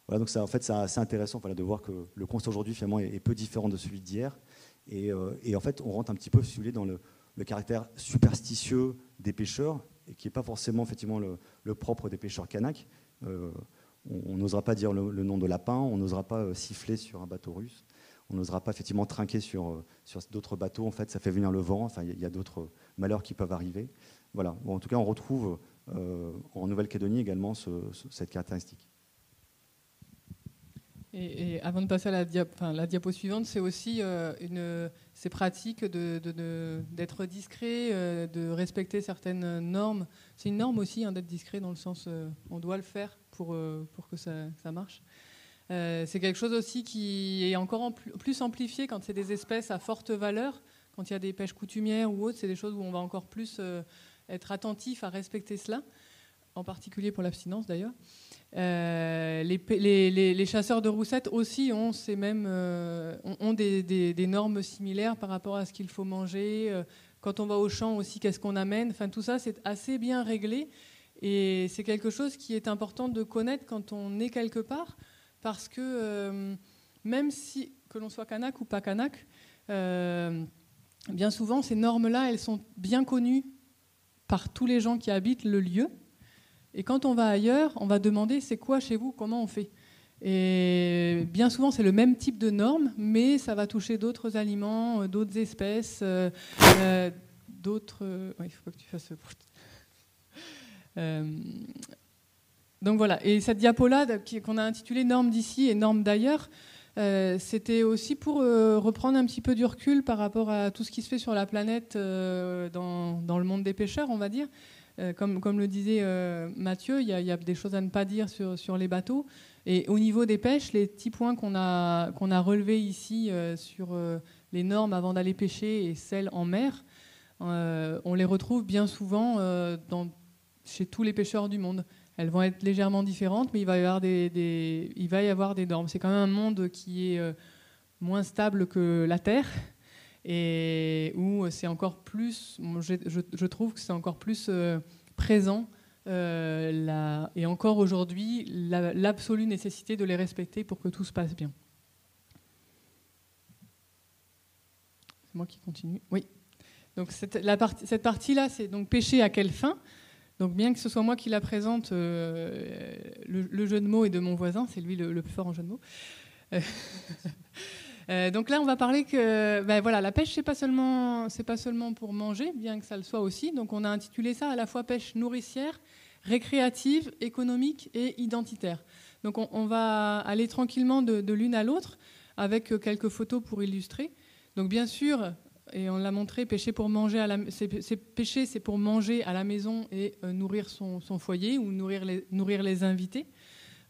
Voilà, donc ça, en fait, c'est assez intéressant voilà, de voir que le constat aujourd'hui finalement est peu différent de celui d'hier. Et en fait, on rentre un petit peu, si vous voulez, dans le caractère superstitieux des pêcheurs, et qui n'est pas forcément effectivement le propre des pêcheurs canaques. On n'osera pas dire le nom de lapin, on n'osera pas siffler sur un bateau russe, on n'osera pas effectivement trinquer sur d'autres bateaux. En fait, ça fait venir le vent. Enfin, il y a d'autres malheurs qui peuvent arriver. Voilà. Bon, en tout cas, on retrouve en Nouvelle-Calédonie également cette caractéristique. Et avant de passer à la diapo suivante, c'est aussi ces pratiques d'être discret, de respecter certaines normes. C'est une norme aussi d'être discret dans le sens on doit le faire pour que ça marche. C'est quelque chose aussi qui est encore plus amplifié quand c'est des espèces à forte valeur, quand il y a des pêches coutumières ou autres, c'est des choses où on va encore plus être attentif à respecter cela, en particulier pour l'abstinence d'ailleurs. Les chasseurs de roussettes aussi ont des normes similaires par rapport à ce qu'il faut manger. Quand on va au champ aussi, qu'est-ce qu'on amène ? Enfin, tout ça, c'est assez bien réglé. Et c'est quelque chose qui est important de connaître quand on est quelque part. Parce que même si, que l'on soit kanak ou pas kanak, bien souvent, ces normes-là, elles sont bien connues par tous les gens qui habitent le lieu. Et quand on va ailleurs, on va demander c'est quoi chez vous, comment on fait. Et bien souvent, c'est le même type de normes, mais ça va toucher d'autres aliments, d'autres espèces, d'autres... il faut pas que tu fasses... Donc voilà, et cette diapo-là qu'on a intitulée « Normes d'ici et normes d'ailleurs », c'était aussi pour reprendre un petit peu du recul par rapport à tout ce qui se fait sur la planète dans le monde des pêcheurs, on va dire. Comme le disait Mathieu, il y a des choses à ne pas dire sur les bateaux. Et au niveau des pêches, les petits points qu'on a relevés ici sur les normes avant d'aller pêcher et celles en mer, on les retrouve bien souvent chez tous les pêcheurs du monde. Elles vont être légèrement différentes, mais il va y avoir des normes. C'est quand même un monde qui est moins stable que la Terre et où c'est encore plus, je trouve que c'est encore plus présent et encore aujourd'hui l'absolue nécessité de les respecter pour que tout se passe bien. C'est moi qui continue. Oui. Donc cette partie-là, c'est donc pêcher à quelle fin ? Donc bien que ce soit moi qui la présente, le jeu de mots est de mon voisin, c'est lui le plus fort en jeu de mots. Donc là, on va parler que voilà, la pêche, c'est pas seulement pour manger, bien que ça le soit aussi. Donc on a intitulé ça à la fois pêche nourricière, récréative, économique et identitaire. Donc on va aller tranquillement de l'une à l'autre avec quelques photos pour illustrer. Donc bien sûr, et on l'a montré, pêcher pour manger pêcher, c'est pour manger à la maison et nourrir son foyer ou nourrir les invités.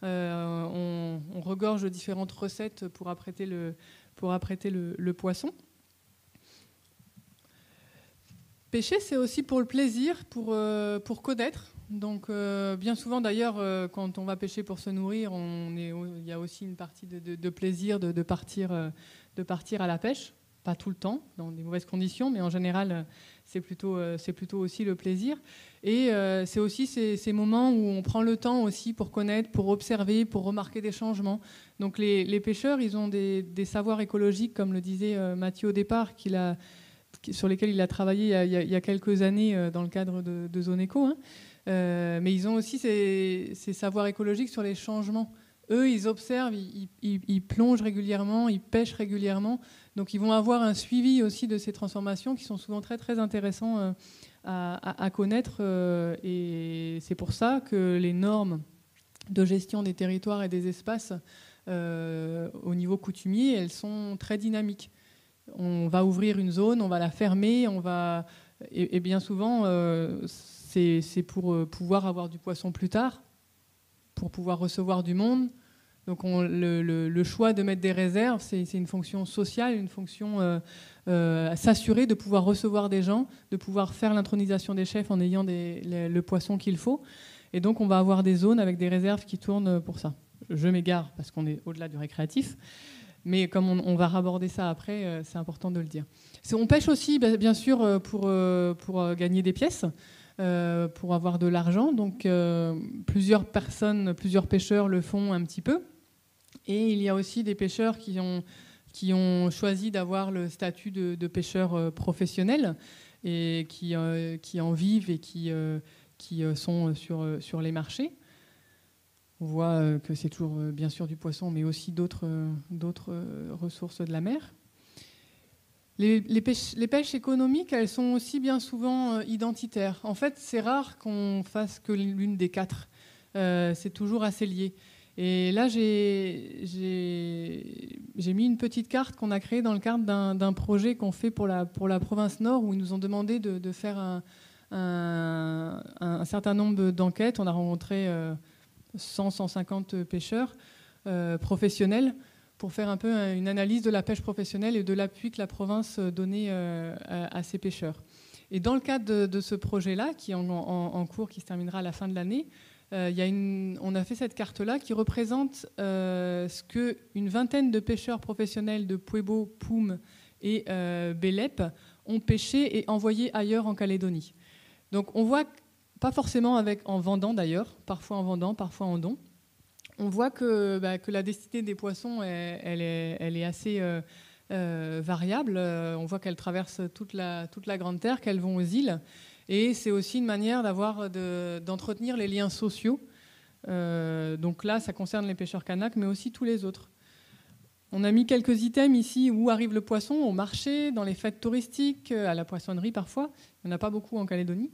On regorge de différentes recettes pour apprêter le poisson. Pêcher, c'est aussi pour le plaisir, pour connaître. Donc, bien souvent, d'ailleurs, quand on va pêcher pour se nourrir, il y a aussi une partie de plaisir de partir à la pêche. Pas tout le temps, dans des mauvaises conditions, mais en général, c'est plutôt aussi le plaisir. Et c'est aussi ces moments où on prend le temps aussi pour connaître, pour observer, pour remarquer des changements. Donc les pêcheurs, ils ont des savoirs écologiques, comme le disait Mathieu au départ, sur lesquels il a travaillé il y a quelques années dans le cadre de Zone Éco. Mais ils ont aussi ces savoirs écologiques sur les changements. Eux, ils observent, ils plongent régulièrement, ils pêchent régulièrement. Donc, ils vont avoir un suivi aussi de ces transformations qui sont souvent très, très intéressants à connaître. Et c'est pour ça que les normes de gestion des territoires et des espaces au niveau coutumier, elles sont très dynamiques. On va ouvrir une zone, on va la fermer, et bien souvent, c'est pour pouvoir avoir du poisson plus tard, pour pouvoir recevoir du monde. Donc le choix de mettre des réserves, c'est une fonction sociale, une fonction s'assurer de pouvoir recevoir des gens, de pouvoir faire l'intronisation des chefs en ayant le poisson qu'il faut. Et donc on va avoir des zones avec des réserves qui tournent pour ça. Je m'égare parce qu'on est au-delà du récréatif, mais comme on va raborder ça après, c'est important de le dire. On pêche aussi, bien sûr, pour gagner des pièces. Pour avoir de l'argent. Donc plusieurs pêcheurs le font un petit peu. Et il y a aussi des pêcheurs qui ont choisi d'avoir le statut de pêcheur professionnel et qui en vivent et qui sont sur les marchés. On voit que c'est toujours bien sûr du poisson, mais aussi d'autres ressources de la mer. Les pêches économiques, elles sont aussi bien souvent identitaires. En fait, c'est rare qu'on fasse que l'une des quatre. C'est toujours assez lié. Et là, j'ai mis une petite carte qu'on a créée dans le cadre d'un projet qu'on fait pour la province Nord, où ils nous ont demandé de faire un certain nombre d'enquêtes. On a rencontré 150 pêcheurs professionnels pour faire un peu une analyse de la pêche professionnelle et de l'appui que la province donnait à ces pêcheurs. Et dans le cadre de ce projet-là, qui est en cours, qui se terminera à la fin de l'année, on a fait cette carte-là qui représente ce qu'une vingtaine de pêcheurs professionnels de Puebo, Poum et Bélep ont pêché et envoyé ailleurs en Calédonie. Donc on voit, pas forcément en vendant d'ailleurs, parfois en vendant, parfois en don, on voit que la destinée des poissons, elle est assez variable. On voit qu'elles traversent toute la Grande Terre, qu'elles vont aux îles. Et c'est aussi une manière d'entretenir les liens sociaux Donc là, ça concerne les pêcheurs Kanak, mais aussi tous les autres. On a mis quelques items ici où arrive le poisson, au marché, dans les fêtes touristiques, à la poissonnerie parfois. Il n'y en a pas beaucoup en Calédonie.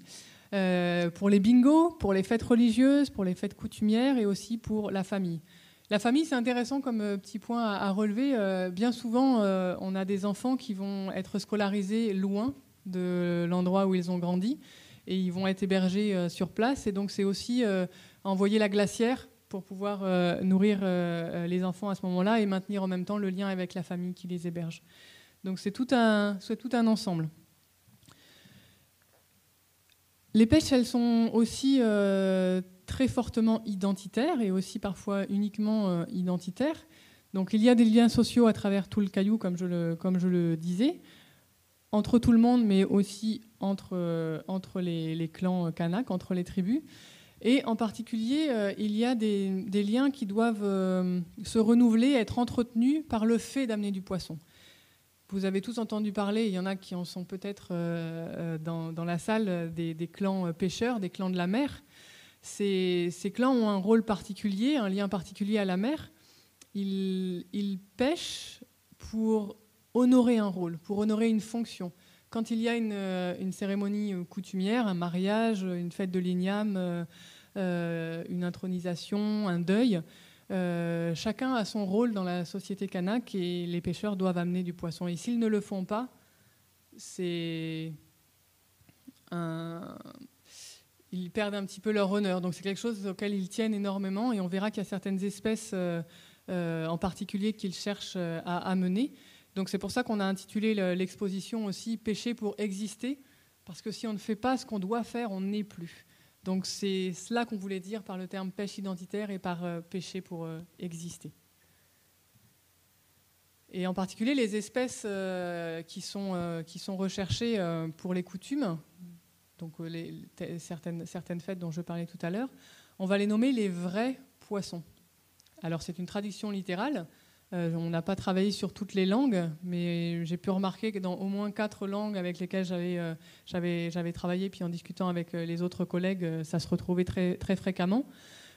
Pour les bingos, pour les fêtes religieuses, pour les fêtes coutumières et aussi pour la famille. La famille, c'est intéressant comme petit point à relever. Bien souvent, on a des enfants qui vont être scolarisés loin de l'endroit où ils ont grandi et ils vont être hébergés sur place. Et donc, c'est aussi envoyer la glacière pour pouvoir nourrir les enfants à ce moment-là et maintenir en même temps le lien avec la famille qui les héberge. Donc c'est tout un ensemble. Les pêches, elles sont aussi très fortement identitaires et aussi parfois uniquement identitaires. Donc il y a des liens sociaux à travers tout le caillou, comme je le disais, entre tout le monde, mais aussi entre les clans Kanak, entre les tribus. Et en particulier, il y a des liens qui doivent se renouveler, être entretenus par le fait d'amener du poisson. Vous avez tous entendu parler, il y en a qui en sont peut-être dans la salle, des clans pêcheurs, des clans de la mer. Ces clans ont un rôle particulier, un lien particulier à la mer. Ils pêchent pour honorer un rôle, pour honorer une fonction. Quand il y a une cérémonie coutumière, un mariage, une fête de l'igname, une intronisation, un deuil, chacun a son rôle dans la société kanak et les pêcheurs doivent amener du poisson. Et s'ils ne le font pas, ils perdent un petit peu leur honneur. Donc c'est quelque chose auquel ils tiennent énormément et on verra qu'il y a certaines espèces en particulier qu'ils cherchent à amener. Donc c'est pour ça qu'on a intitulé l'exposition aussi « Pêcher pour exister », parce que si on ne fait pas ce qu'on doit faire, on n'est plus. Donc c'est cela qu'on voulait dire par le terme pêche identitaire et par pêcher pour exister. Et en particulier les espèces qui sont recherchées pour les coutumes, donc certaines fêtes dont je parlais tout à l'heure, on va les nommer les vrais poissons. Alors c'est une traduction littérale. On n'a pas travaillé sur toutes les langues, mais j'ai pu remarquer que dans au moins 4 langues avec lesquelles j'avais travaillé, puis en discutant avec les autres collègues, ça se retrouvait très, très fréquemment.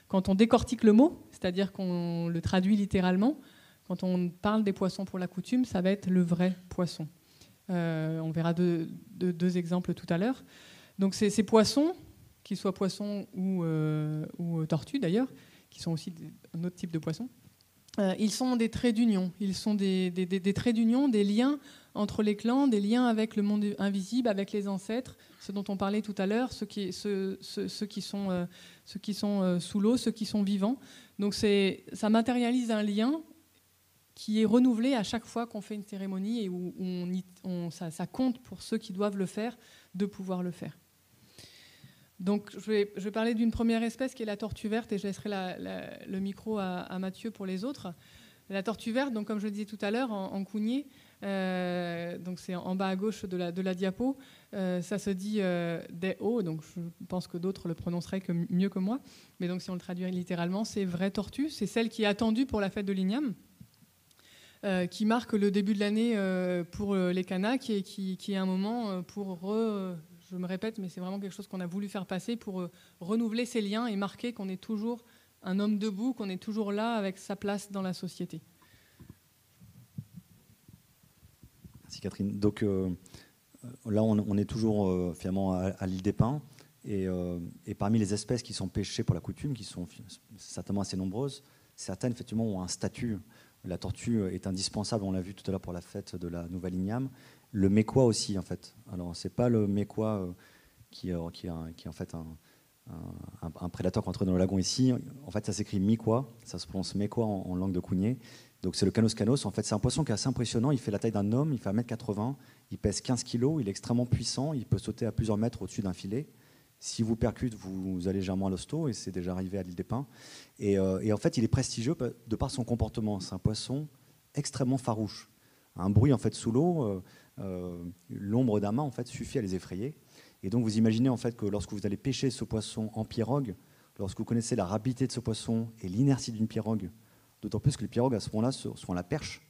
Quand on décortique le mot, c'est-à-dire qu'on le traduit littéralement, quand on parle des poissons pour la coutume, ça va être le vrai poisson. On verra deux exemples tout à l'heure. Donc ces poissons, qu'ils soient poissons ou tortues d'ailleurs, qui sont aussi un autre type de poissons, ils sont des traits d'union. Ils sont des traits d'union, des liens entre les clans, des liens avec le monde invisible, avec les ancêtres, ce dont on parlait tout à l'heure, ceux qui sont sous l'eau, ceux qui sont vivants. Donc ça matérialise un lien qui est renouvelé à chaque fois qu'on fait une cérémonie et où ça compte pour ceux qui doivent le faire de pouvoir le faire. Donc, je vais parler d'une première espèce qui est la tortue verte et je laisserai le micro à Mathieu pour les autres. La tortue verte, donc, comme je le disais tout à l'heure, en cougnier, donc c'est en bas à gauche de la diapo, ça se dit Deo, donc je pense que d'autres le prononceraient mieux que moi, mais donc si on le traduit littéralement, c'est vraie tortue, c'est celle qui est attendue pour la fête de l'igname, qui marque le début de l'année pour les Kanaks et qui est un moment pour je me répète, mais c'est vraiment quelque chose qu'on a voulu faire passer pour renouveler ces liens et marquer qu'on est toujours un homme debout, qu'on est toujours là avec sa place dans la société. Merci Catherine. Donc là, on est toujours finalement à l'île des Pins et parmi les espèces qui sont pêchées pour la coutume, qui sont certainement assez nombreuses, certaines effectivement ont un statut. La tortue est indispensable, on l'a vu tout à l'heure pour la fête de la Nouvelle Igname. Le mécois aussi, en fait. Alors, c'est pas le mécois qui est en fait un prédateur qui entre dans le lagon ici. En fait, ça s'écrit micois, ça se prononce mécois en langue de cougnier. Donc, c'est le canos. En fait, c'est un poisson qui est assez impressionnant. Il fait la taille d'un homme, il fait 1,80 m, il pèse 15 kg, il est extrêmement puissant, il peut sauter à plusieurs mètres au-dessus d'un filet. Si vous percute, vous allez légèrement à l'hosto, et c'est déjà arrivé à l'île des Pins. Et en fait, il est prestigieux de par son comportement. C'est un poisson extrêmement farouche. Un bruit en fait sous l'eau, l'ombre d'un mât en fait suffit à les effrayer. Et donc vous imaginez en fait que lorsque vous allez pêcher ce poisson en pirogue, lorsque vous connaissez la rapidité de ce poisson et l'inertie d'une pirogue, d'autant plus que les pirogues à ce moment-là sont à la perche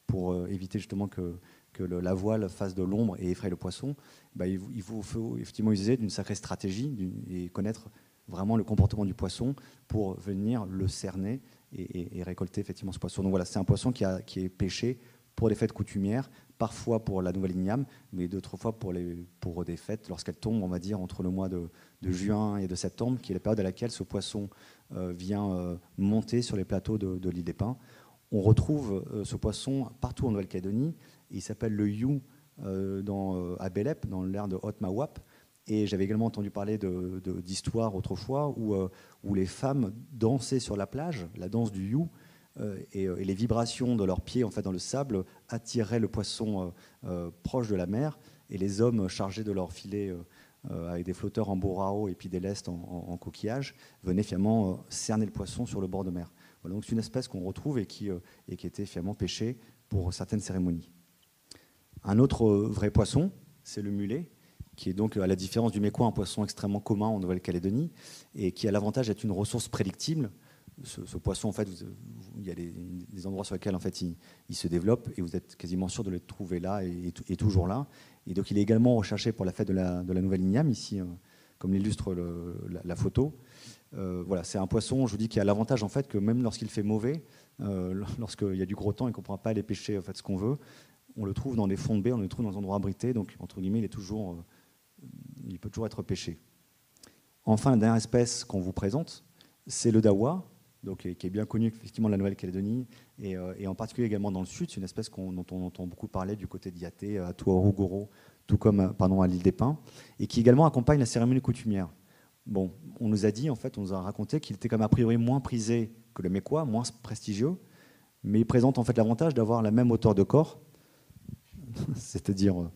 pour éviter justement que la voile fasse de l'ombre et effraie le poisson, il faut effectivement user d'une sacrée stratégie et connaître vraiment le comportement du poisson pour venir le cerner et récolter effectivement ce poisson. Donc voilà, c'est un poisson qui est pêché pour des fêtes coutumières, parfois pour la nouvelle igname, mais d'autres fois pour des fêtes lorsqu'elles tombent, on va dire, entre le mois de juin et de septembre, qui est la période à laquelle ce poisson vient monter sur les plateaux de l'île des Pins. On retrouve ce poisson partout en Nouvelle-Calédonie. Il s'appelle le you à Bélep, dans l'aire de Haute-Mawap. Et j'avais également entendu parler d'histoires autrefois où les femmes dansaient sur la plage, la danse du you, et les vibrations de leurs pieds en fait, dans le sable attiraient le poisson proche de la mer, et les hommes chargés de leur filet avec des flotteurs en borao et puis des lestes en coquillage venaient finalement cerner le poisson sur le bord de mer. Voilà, donc c'est une espèce qu'on retrouve et qui était finalement pêchée pour certaines cérémonies. Un autre vrai poisson, c'est le mulet, qui est donc, à la différence du mécois, un poisson extrêmement commun en Nouvelle-Calédonie et qui a l'avantage d'être une ressource prédictible. Ce poisson, en fait, il y a des endroits sur lesquels en fait, il se développe et vous êtes quasiment sûr de le trouver là et toujours là. Et donc, il est également recherché pour la fête de la nouvelle igname, ici, comme l'illustre la photo. Voilà, c'est un poisson, je vous dis, qui a l'avantage en fait, que même lorsqu'il fait mauvais, lorsqu'il y a du gros temps et qu'on ne pourra pas aller pêcher en fait, ce qu'on veut, on le trouve dans des fonds de baie, on le trouve dans des endroits abrités, donc entre guillemets, il peut toujours être pêché. Enfin, la dernière espèce qu'on vous présente, c'est le dawa, donc, qui est bien connu effectivement de la Nouvelle-Calédonie et en particulier également dans le sud. C'est une espèce dont on entend beaucoup parler du côté d'Yaté, à Touaourou-Goro, tout comme à l'île des Pins, et qui également accompagne la cérémonie coutumière. Bon, on nous a dit, en fait, on nous a raconté qu'il était quand même a priori moins prisé que le mécois, moins prestigieux, mais il présente en fait l'avantage d'avoir la même hauteur de corps, c'est-à-dire,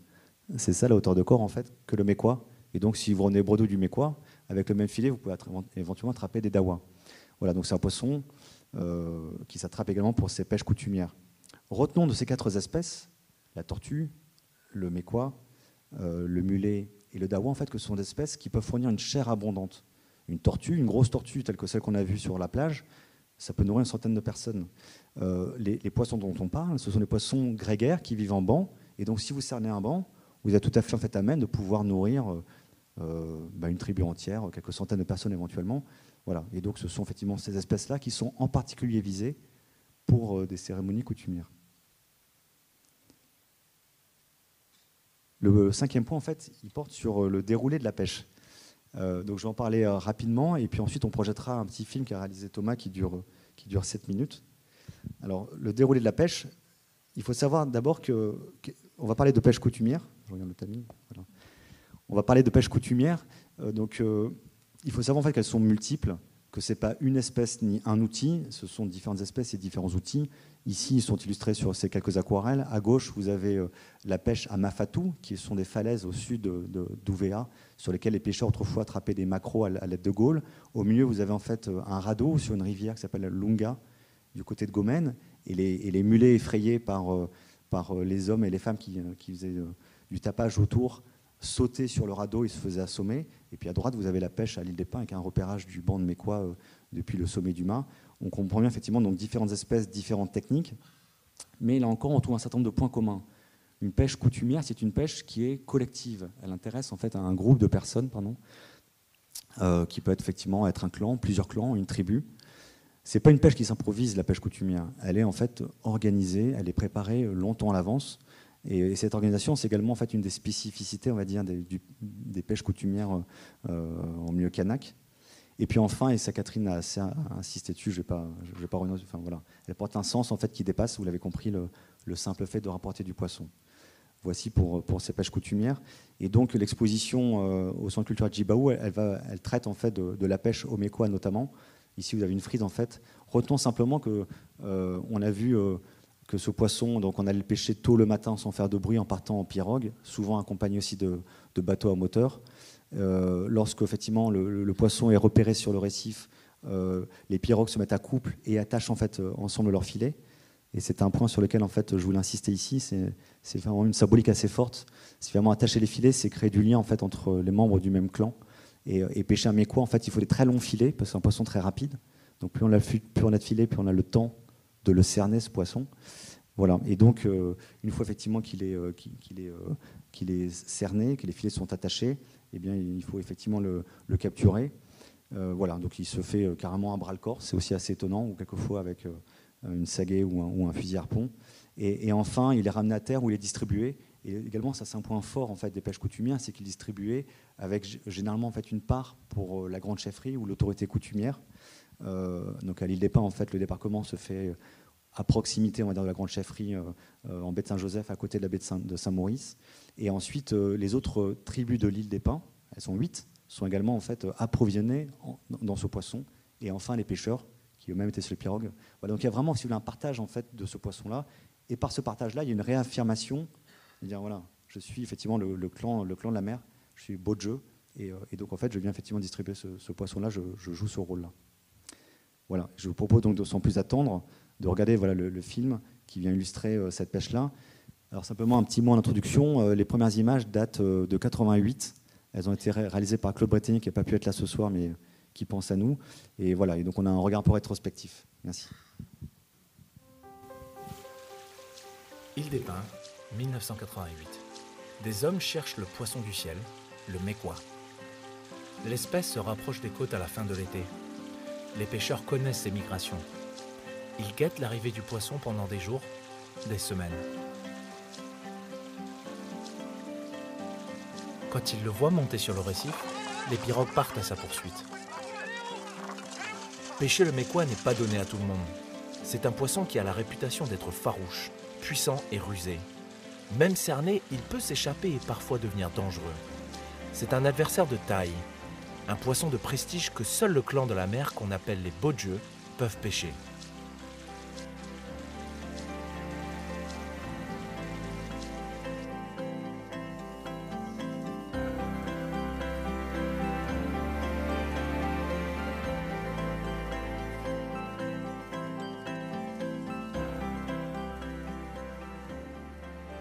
c'est ça la hauteur de corps en fait, que le mécois. Et donc, si vous revenez bredouille du mécois, avec le même filet, vous pouvez éventuellement attraper des dawas. Voilà, donc c'est un poisson qui s'attrape également pour ses pêches coutumières. Retenons de ces 4 espèces, la tortue, le mécois, le mulet et le dawa, en fait, que ce sont des espèces qui peuvent fournir une chair abondante. Une tortue, une grosse tortue telle que celle qu'on a vue sur la plage, ça peut nourrir une centaine de personnes. Les poissons dont on parle, ce sont des poissons grégaires qui vivent en banc. Et donc, si vous cernez un banc, vous êtes tout à fait en fait, à même de pouvoir nourrir une tribu entière, quelques centaines de personnes éventuellement. Voilà. Et donc, ce sont effectivement ces espèces-là qui sont en particulier visées pour des cérémonies coutumières. Le 5e point, en fait, il porte sur le déroulé de la pêche. Donc, je vais en parler rapidement, et puis ensuite, on projettera un petit film qu'a réalisé Thomas qui dure 7 minutes. Alors, le déroulé de la pêche, il faut savoir d'abord qu'on va parler de pêche coutumière. Je regarde le timing. Voilà. On va parler de pêche coutumière. Il faut savoir en fait qu'elles sont multiples, que ce n'est pas une espèce ni un outil, ce sont différentes espèces et différents outils. Ici, ils sont illustrés sur ces quelques aquarelles. À gauche, vous avez la pêche à Mafatou, qui sont des falaises au sud d'Ouvéa, sur lesquelles les pêcheurs autrefois attrapaient des maquereaux à l'aide de gaules. Au milieu, vous avez en fait un radeau sur une rivière qui s'appelle Lunga, du côté de Gomène, et les mulets effrayés par les hommes et les femmes qui faisaient du tapage autour, sautaient sur le radeau et se faisaient assommer. Et puis à droite, vous avez la pêche à l'île des Pins avec un repérage du banc de mécois depuis le sommet du mât. On comprend bien effectivement donc, différentes espèces, différentes techniques, mais là encore, on trouve un certain nombre de points communs. Une pêche coutumière, c'est une pêche qui est collective. Elle intéresse en fait un groupe de personnes, qui peut effectivement être un clan, plusieurs clans, une tribu. C'est pas une pêche qui s'improvise, la pêche coutumière. Elle est en fait organisée, elle est préparée longtemps à l'avance. Et cette organisation, c'est également en fait une des spécificités, on va dire, des pêches coutumières en milieu kanak. Et puis enfin, et ça Catherine a assez insisté dessus, je vais pas revenir. Enfin voilà, elle porte un sens en fait qui dépasse, vous l'avez compris, le simple fait de rapporter du poisson. Voici pour ces pêches coutumières. Et donc l'exposition au Centre culturel Djibaou, elle traite en fait de la pêche au mécois notamment. Ici, vous avez une frise en fait. Retenons simplement que on a vu que ce poisson, donc on allait le pêcher tôt le matin sans faire de bruit en partant en pirogue, souvent accompagné aussi de bateaux à moteur. Lorsque effectivement le poisson est repéré sur le récif, les pirogues se mettent à couple et attachent en fait ensemble leur filet. Et c'est un point sur lequel en fait je voulais insister ici. C'est vraiment une symbolique assez forte. C'est vraiment attacher les filets, c'est créer du lien en fait entre les membres du même clan. Et pêcher un mécois, en fait, il faut des très longs filets parce que c'est un poisson très rapide. Donc plus on a de filets, plus on a le temps de le cerner, ce poisson. Voilà. Et donc, une fois effectivement qu'il est cerné, que les filets sont attachés, eh bien, il faut effectivement le capturer. Voilà, donc il se fait carrément un bras-le-corps, c'est aussi assez étonnant, ou quelquefois avec une sagaie ou un fusil harpon. Et enfin, il est ramené à terre où il est distribué. Et également, ça c'est un point fort en fait, des pêches coutumières, c'est qu'il est distribué avec généralement en fait, une part pour la grande chefferie ou l'autorité coutumière. Donc à l'île des Pins, en fait, le débarquement se fait à proximité, on va dire, de la grande chefferie en baie de Saint-Joseph, à côté de la baie de Saint-Maurice. Et ensuite, les autres tribus de l'île des Pins, elles sont 8, sont également en fait approvisionnées dans ce poisson. Et enfin, les pêcheurs, qui eux-mêmes étaient sur les pirogues. Voilà, donc il y a vraiment, si vous voulez, un partage en fait, de ce poisson-là. Et par ce partage-là, il y a une réaffirmation de dire voilà, je suis effectivement le clan de la mer, je suis Bodje, et donc en fait, je viens effectivement distribuer ce poisson-là, je joue ce rôle-là. Voilà, je vous propose donc, sans plus attendre, de regarder voilà, le film qui vient illustrer cette pêche-là. Alors simplement un petit mot en introduction, les premières images datent de 88. Elles ont été réalisées par Claude Bretigny, qui n'a pas pu être là ce soir, mais qui pense à nous. Et voilà, et donc on a un regard un peu rétrospectif. Merci. Île des Pins, 1988. Des hommes cherchent le poisson du ciel, le Mécois. L'espèce se rapproche des côtes à la fin de l'été. Les pêcheurs connaissent ces migrations. Ils guettent l'arrivée du poisson pendant des jours, des semaines. Quand ils le voient monter sur le récif, les pirogues partent à sa poursuite. Pêcher le Mécois n'est pas donné à tout le monde. C'est un poisson qui a la réputation d'être farouche, puissant et rusé. Même cerné, il peut s'échapper et parfois devenir dangereux. C'est un adversaire de taille, un poisson de prestige que seul le clan de la mer, qu'on appelle les Bodje, peuvent pêcher.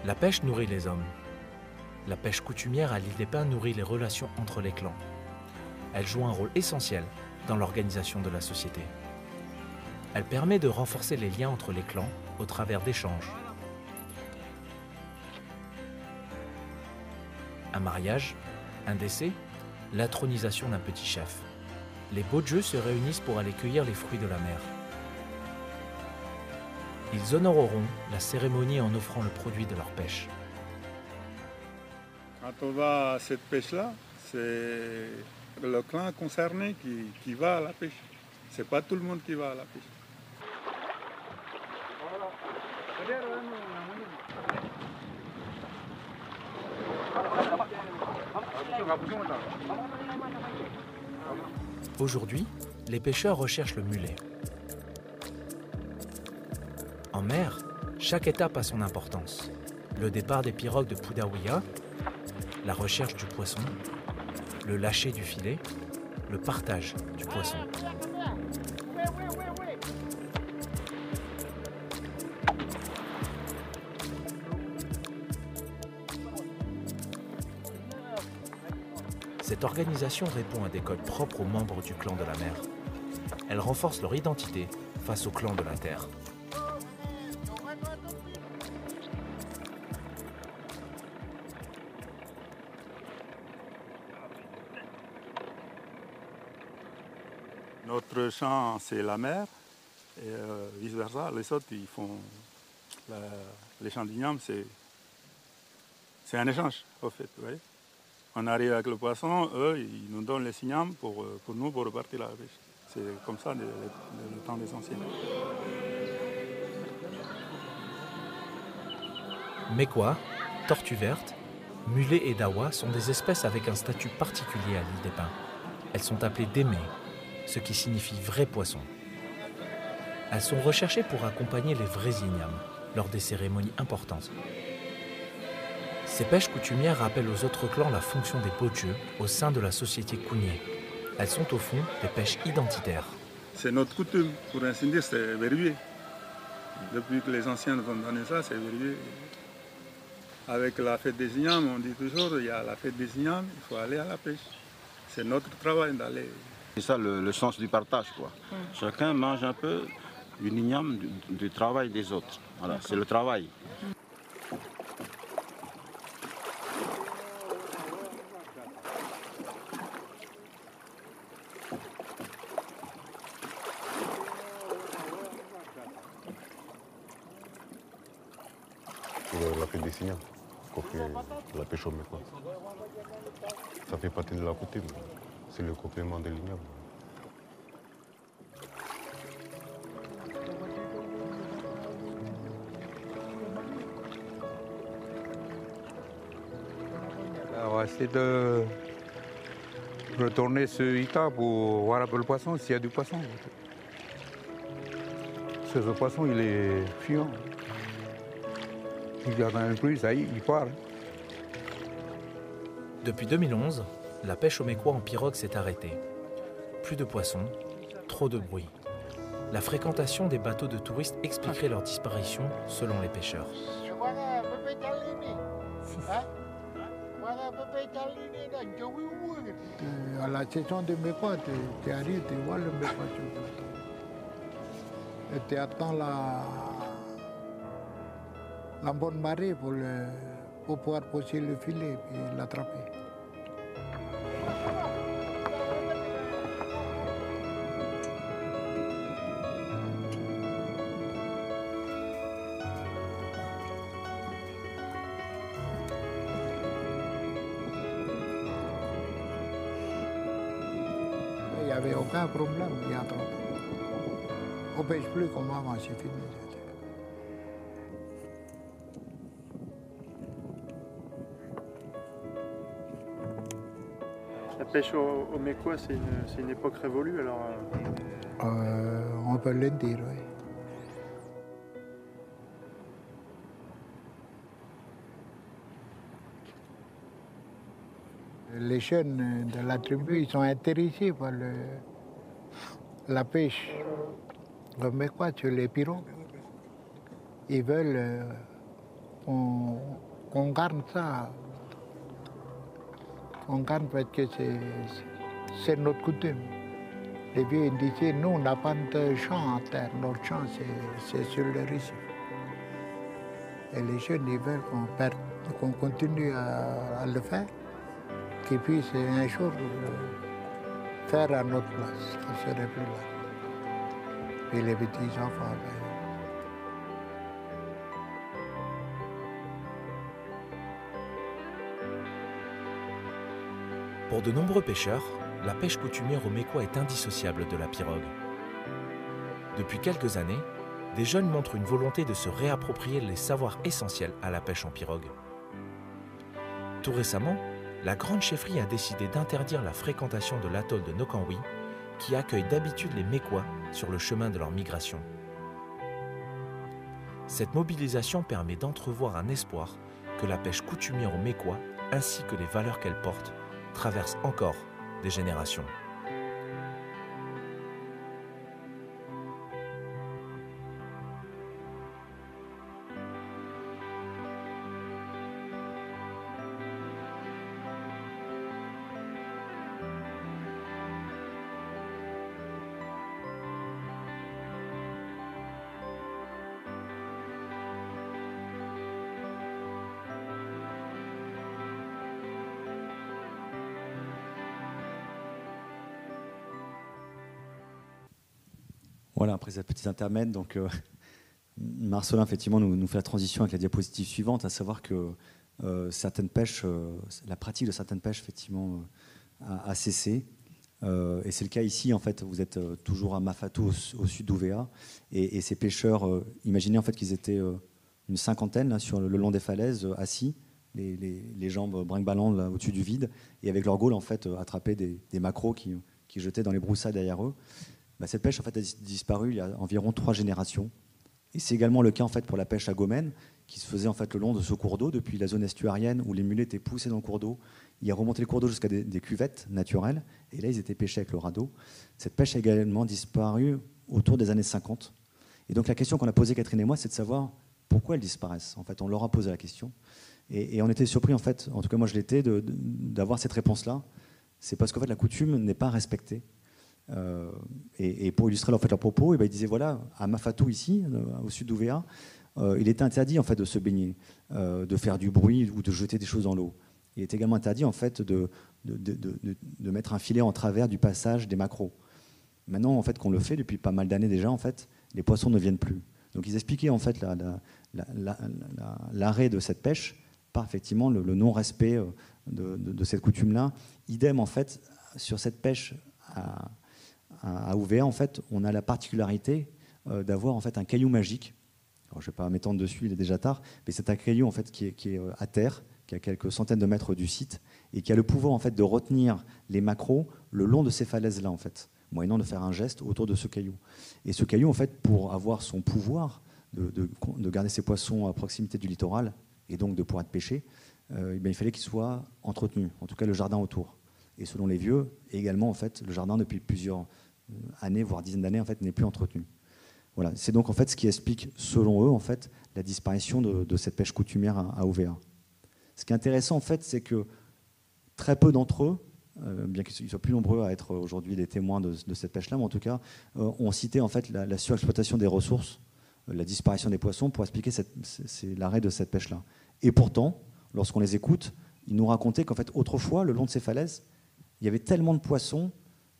La pêche nourrit les hommes. La pêche coutumière à l'île des Pins nourrit les relations entre les clans. Elle joue un rôle essentiel dans l'organisation de la société. Elle permet de renforcer les liens entre les clans au travers d'échanges. Un mariage, un décès, l'intronisation d'un petit chef. Les Bodje se réunissent pour aller cueillir les fruits de la mer. Ils honoreront la cérémonie en offrant le produit de leur pêche. Quand on va à cette pêche-là, c'est le clan concerné qui va à la pêche. C'est pas tout le monde qui va à la pêche. Aujourd'hui, les pêcheurs recherchent le mulet. En mer, chaque étape a son importance. Le départ des pirogues de Poudaouia, la recherche du poisson, le lâcher du filet, le partage du poisson. Cette organisation répond à des codes propres aux membres du clan de la mer. Elle renforce leur identité face au clan de la terre. Notre champ, c'est la mer, et vice-versa. Les autres, ils font les champs d'igname, c'est un échange, au fait. Vous voyez, on arrive avec le poisson, eux, ils nous donnent les ignames pour nous, pour repartir à la pêche. C'est comme ça le temps des anciens. Mécois, tortue verte, mulet et dawa sont des espèces avec un statut particulier à l'île des Pins. Elles sont appelées démés, ce qui signifie vrai poisson. Elles sont recherchées pour accompagner les vrais ignames lors des cérémonies importantes. Ces pêches coutumières rappellent aux autres clans la fonction des Bodje au sein de la société Kounié. Elles sont au fond des pêches identitaires. C'est notre coutume, pour ainsi dire, c'est verrouillé. Depuis que les anciens nous ont donné ça, c'est verrouillé. Avec la fête des ignames, on dit toujours, il y a la fête des ignames, il faut aller à la pêche. C'est notre travail d'aller. C'est ça le sens du partage, quoi. Chacun mange un peu une igname du travail des autres. Voilà, c'est le travail. la pêche des signaux, qu'on fait la pêche au mécois. Ça fait partie de la coutume, c'est le complément de l'igname. On va essayer de retourner sur Ita pour voir un peu le poisson, s'il y a du poisson. Ce poisson, il est fuyant. Il garde un plus, ça y est, il part. Depuis 2011, la pêche au mécois en pirogue s'est arrêtée. Plus de poissons, trop de bruit. La fréquentation des bateaux de touristes expliquerait leur disparition selon les pêcheurs. À la saison de mécois, tu arrives, tu vois le mécois. Et tu attends la bonne marée pour pouvoir poser le filet et l'attraper. Il n'y avait aucun problème, il y a trop. On ne pêche plus comme avant, c'est fini. La pêche au mécois, c'est une époque révolue, alors On peut le dire, oui. Les jeunes de la tribu, ils sont intéressés par la pêche. Le mécois sur les pirogues. Ils veulent qu'on garde ça. On garde parce que c'est notre coutume. Les vieux disaient, nous, on n'a pas de champ en terre. Notre champ, c'est sur le récif. Et les jeunes, ils veulent qu'on continue à le faire, qu'ils puissent un jour faire à notre place, qu'ils ne seraient plus là. Et les petits-enfants. Pour de nombreux pêcheurs, la pêche coutumière au mécois est indissociable de la pirogue. Depuis quelques années, des jeunes montrent une volonté de se réapproprier les savoirs essentiels à la pêche en pirogue. Tout récemment, la Grande Chefferie a décidé d'interdire la fréquentation de l'atoll de Nokanwi, qui accueille d'habitude les mécois sur le chemin de leur migration. Cette mobilisation permet d'entrevoir un espoir que la pêche coutumière au mécois, ainsi que les valeurs qu'elle porte, traversent encore des générations. Voilà, après cette petite intermède, donc Marcelin effectivement nous fait la transition avec la diapositive suivante, à savoir que certaines pêches, la pratique de certaines pêches effectivement a cessé. Et c'est le cas ici, en fait, vous êtes toujours à Mafatou, au sud d'Ouvéa, et ces pêcheurs, imaginez en fait qu'ils étaient une cinquantaine là, sur le long des falaises, assis, les jambes brinque-ballant au-dessus du vide, et avec leur gaule en fait attraper des maquereaux qui jetaient dans les broussailles derrière eux. Bah, cette pêche en fait a disparu il y a environ 3 générations. Et c'est également le cas en fait pour la pêche à Gomène, qui se faisait en fait le long de ce cours d'eau, depuis la zone estuarienne où les mulets étaient poussés dans le cours d'eau. Ils remontaient le cours d'eau jusqu'à des cuvettes naturelles, et là ils étaient pêchés avec le radeau. Cette pêche a également disparu autour des années 50. Et donc la question qu'on a posée Catherine et moi, c'est de savoir pourquoi elles disparaissent. En fait, on leur a posé la question, et on était surpris en fait, en tout cas moi je l'étais, d'avoir cette réponse-là. C'est parce qu'en fait la coutume n'est pas respectée. Et pour illustrer en fait leur propos, et ben, ils disaient voilà, à Mafatou ici, au sud d'Ouvéa, il était interdit en fait de se baigner, de faire du bruit ou de jeter des choses dans l'eau. Il est également interdit en fait de mettre un filet en travers du passage des maquereaux. Maintenant en fait qu'on le fait depuis pas mal d'années déjà, en fait, les poissons ne viennent plus. Donc ils expliquaient en fait l'arrêt de cette pêche par effectivement le non-respect de cette coutume-là. Idem en fait sur cette pêche à Ouvéa, en fait, on a la particularité d'avoir en fait un caillou magique. Alors, je ne vais pas m'étendre dessus, il est déjà tard, mais c'est un caillou en fait qui est à terre, qui a quelques centaines de mètres du site et qui a le pouvoir en fait de retenir les maquereaux le long de ces falaises-là en fait, moyennant de faire un geste autour de ce caillou. Et ce caillou en fait, pour avoir son pouvoir de garder ses poissons à proximité du littoral et donc de pouvoir être pêché, il fallait qu'il soit entretenu, en tout cas le jardin autour. Et selon les vieux, également en fait, le jardin depuis plusieurs années, voire dizaines d'années, en fait, n'est plus entretenu. Voilà. C'est donc en fait ce qui explique, selon eux, en fait, la disparition de cette pêche coutumière à Ouvéa. Ce qui est intéressant, en fait, c'est que très peu d'entre eux, bien qu'ils soient plus nombreux à être aujourd'hui des témoins de cette pêche-là, mais en tout cas, ont cité en fait la surexploitation des ressources, la disparition des poissons, pour expliquer l'arrêt de cette pêche-là. Et pourtant, lorsqu'on les écoute, ils nous racontaient qu'en fait, autrefois, le long de ces falaises, il y avait tellement de poissons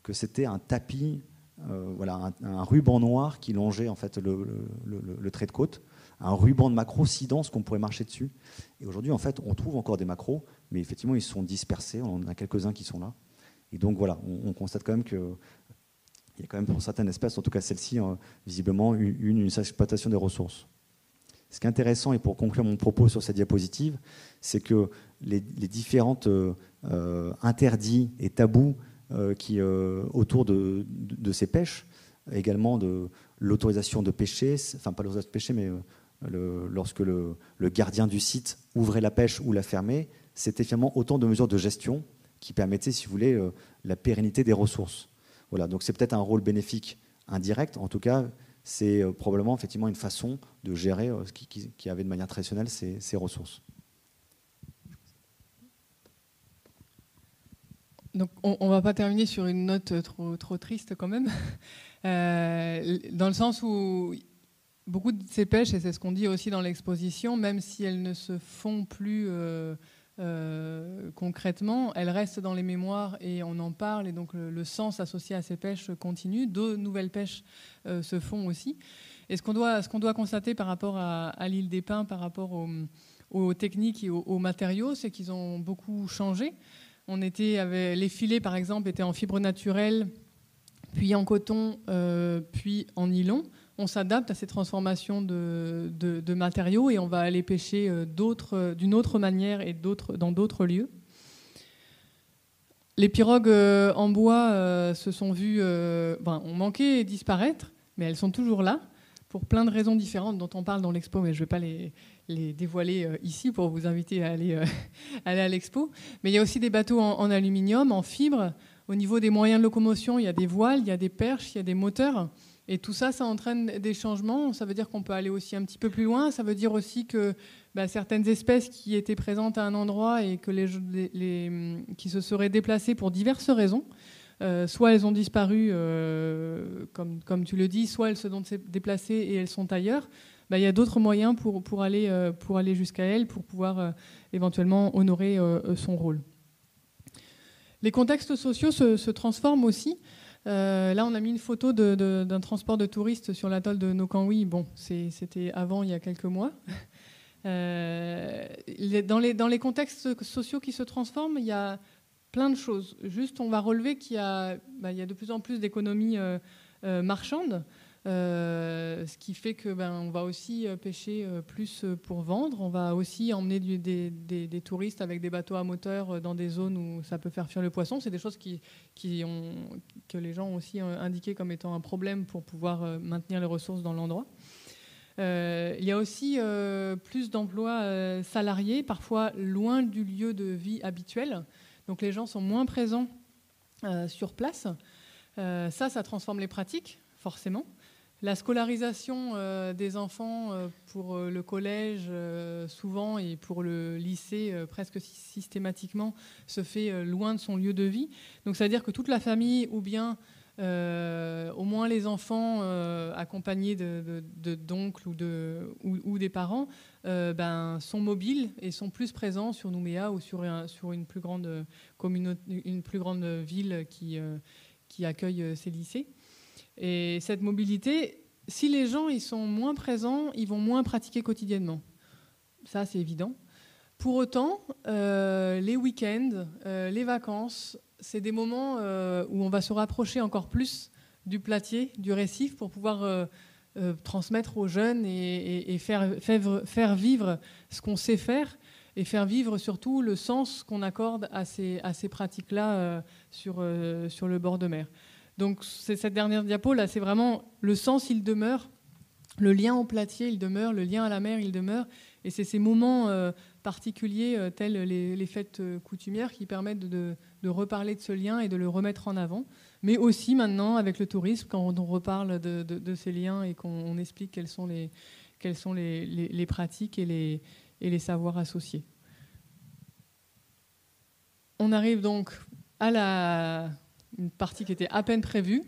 que c'était un tapis, un ruban noir qui longeait en fait le trait de côte, un ruban de maquereaux si dense qu'on pourrait marcher dessus. Et aujourd'hui, en fait, on trouve encore des maquereaux, mais effectivement, ils sont dispersés. On en a quelques-uns qui sont là. Et donc voilà, on constate quand même qu'il y a quand même pour certaines espèces, en tout cas celle-ci, visiblement une exploitation des ressources. Ce qui est intéressant, et pour conclure mon propos sur cette diapositive, c'est que les différentes interdits et tabous qui autour de ces pêches, également de l'autorisation de pêcher, enfin pas l'autorisation de pêcher, mais lorsque le gardien du site ouvrait la pêche ou la fermait, c'était finalement autant de mesures de gestion qui permettaient, si vous voulez, la pérennité des ressources. Voilà, donc c'est peut-être un rôle bénéfique indirect, en tout cas, c'est probablement effectivement une façon de gérer ce qui avait de manière traditionnelle ces ressources. Donc on ne va pas terminer sur une note trop triste quand même, dans le sens où beaucoup de ces pêches, et c'est ce qu'on dit aussi dans l'exposition, même si elles ne se font plus concrètement, elles restent dans les mémoires et on en parle, et donc le sens associé à ces pêches continue. De nouvelles pêches se font aussi. Et ce qu'on doit constater par rapport à l'île des Pins, par rapport aux techniques et aux matériaux, c'est qu'ils ont beaucoup changé. Les filets, par exemple, étaient en fibre naturelle, puis en coton, puis en nylon. On s'adapte à ces transformations de matériaux et on va aller pêcher d'une autre manière et dans d'autres lieux. Les pirogues en bois se sont vues, ont manqué disparaître, mais elles sont toujours là, pour plein de raisons différentes dont on parle dans l'expo, mais je ne vais pas les dévoiler ici pour vous inviter à aller à l'expo. Mais il y a aussi des bateaux en aluminium, en fibre. Au niveau des moyens de locomotion, il y a des voiles, il y a des perches, il y a des moteurs. Et tout ça, ça entraîne des changements. Ça veut dire qu'on peut aller aussi un petit peu plus loin. Ça veut dire aussi que certaines espèces qui étaient présentes à un endroit et qui se seraient déplacées pour diverses raisons, soit elles ont disparu, comme tu le dis, soit elles se sont déplacées et elles sont ailleurs. Il y a d'autres moyens pour aller jusqu'à elles, pour pouvoir éventuellement honorer son rôle. Les contextes sociaux se transforment aussi. Là, on a mis une photo d'un transport de touristes sur l'atoll de Nokanwi. Bon, c'était avant, il y a quelques mois. Dans les contextes sociaux qui se transforment, il y a plein de choses. Juste, on va relever qu'il y a de plus en plus d'économies marchandes, ce qui fait que on va aussi pêcher plus pour vendre. On va aussi emmener des touristes avec des bateaux à moteur dans des zones où ça peut faire fuir le poisson. C'est des choses que les gens ont aussi indiqué comme étant un problème pour pouvoir maintenir les ressources dans l'endroit. Il y a aussi plus d'emplois salariés, parfois loin du lieu de vie habituel. Donc les gens sont moins présents sur place. Ça transforme les pratiques, forcément. La scolarisation des enfants pour le collège, souvent, et pour le lycée, presque systématiquement, se fait loin de son lieu de vie. Donc ça veut dire que toute la famille, ou bien au moins les enfants accompagnés d'oncles ou des parents, sont mobiles et sont plus présents sur Nouméa ou sur une plus grande une plus grande ville qui accueille ces lycées. Et cette mobilité, si les gens ils sont moins présents, ils vont moins pratiquer quotidiennement. Ça, c'est évident. Pour autant, les week-ends, les vacances, c'est des moments où on va se rapprocher encore plus du platier, du récif, pour pouvoir transmettre aux jeunes et faire vivre ce qu'on sait faire, et faire vivre surtout le sens qu'on accorde à ces pratiques-là sur le bord de mer. Donc cette dernière diapo, là, c'est vraiment le sens, il demeure, le lien au platier, il demeure, le lien à la mer, il demeure, et c'est ces moments particuliers tels les fêtes coutumières qui permettent de reparler de ce lien et de le remettre en avant, mais aussi maintenant avec le tourisme, quand on reparle de ces liens et qu'on explique quelles sont les pratiques et les savoirs associés. On arrive donc à une partie qui était à peine prévue.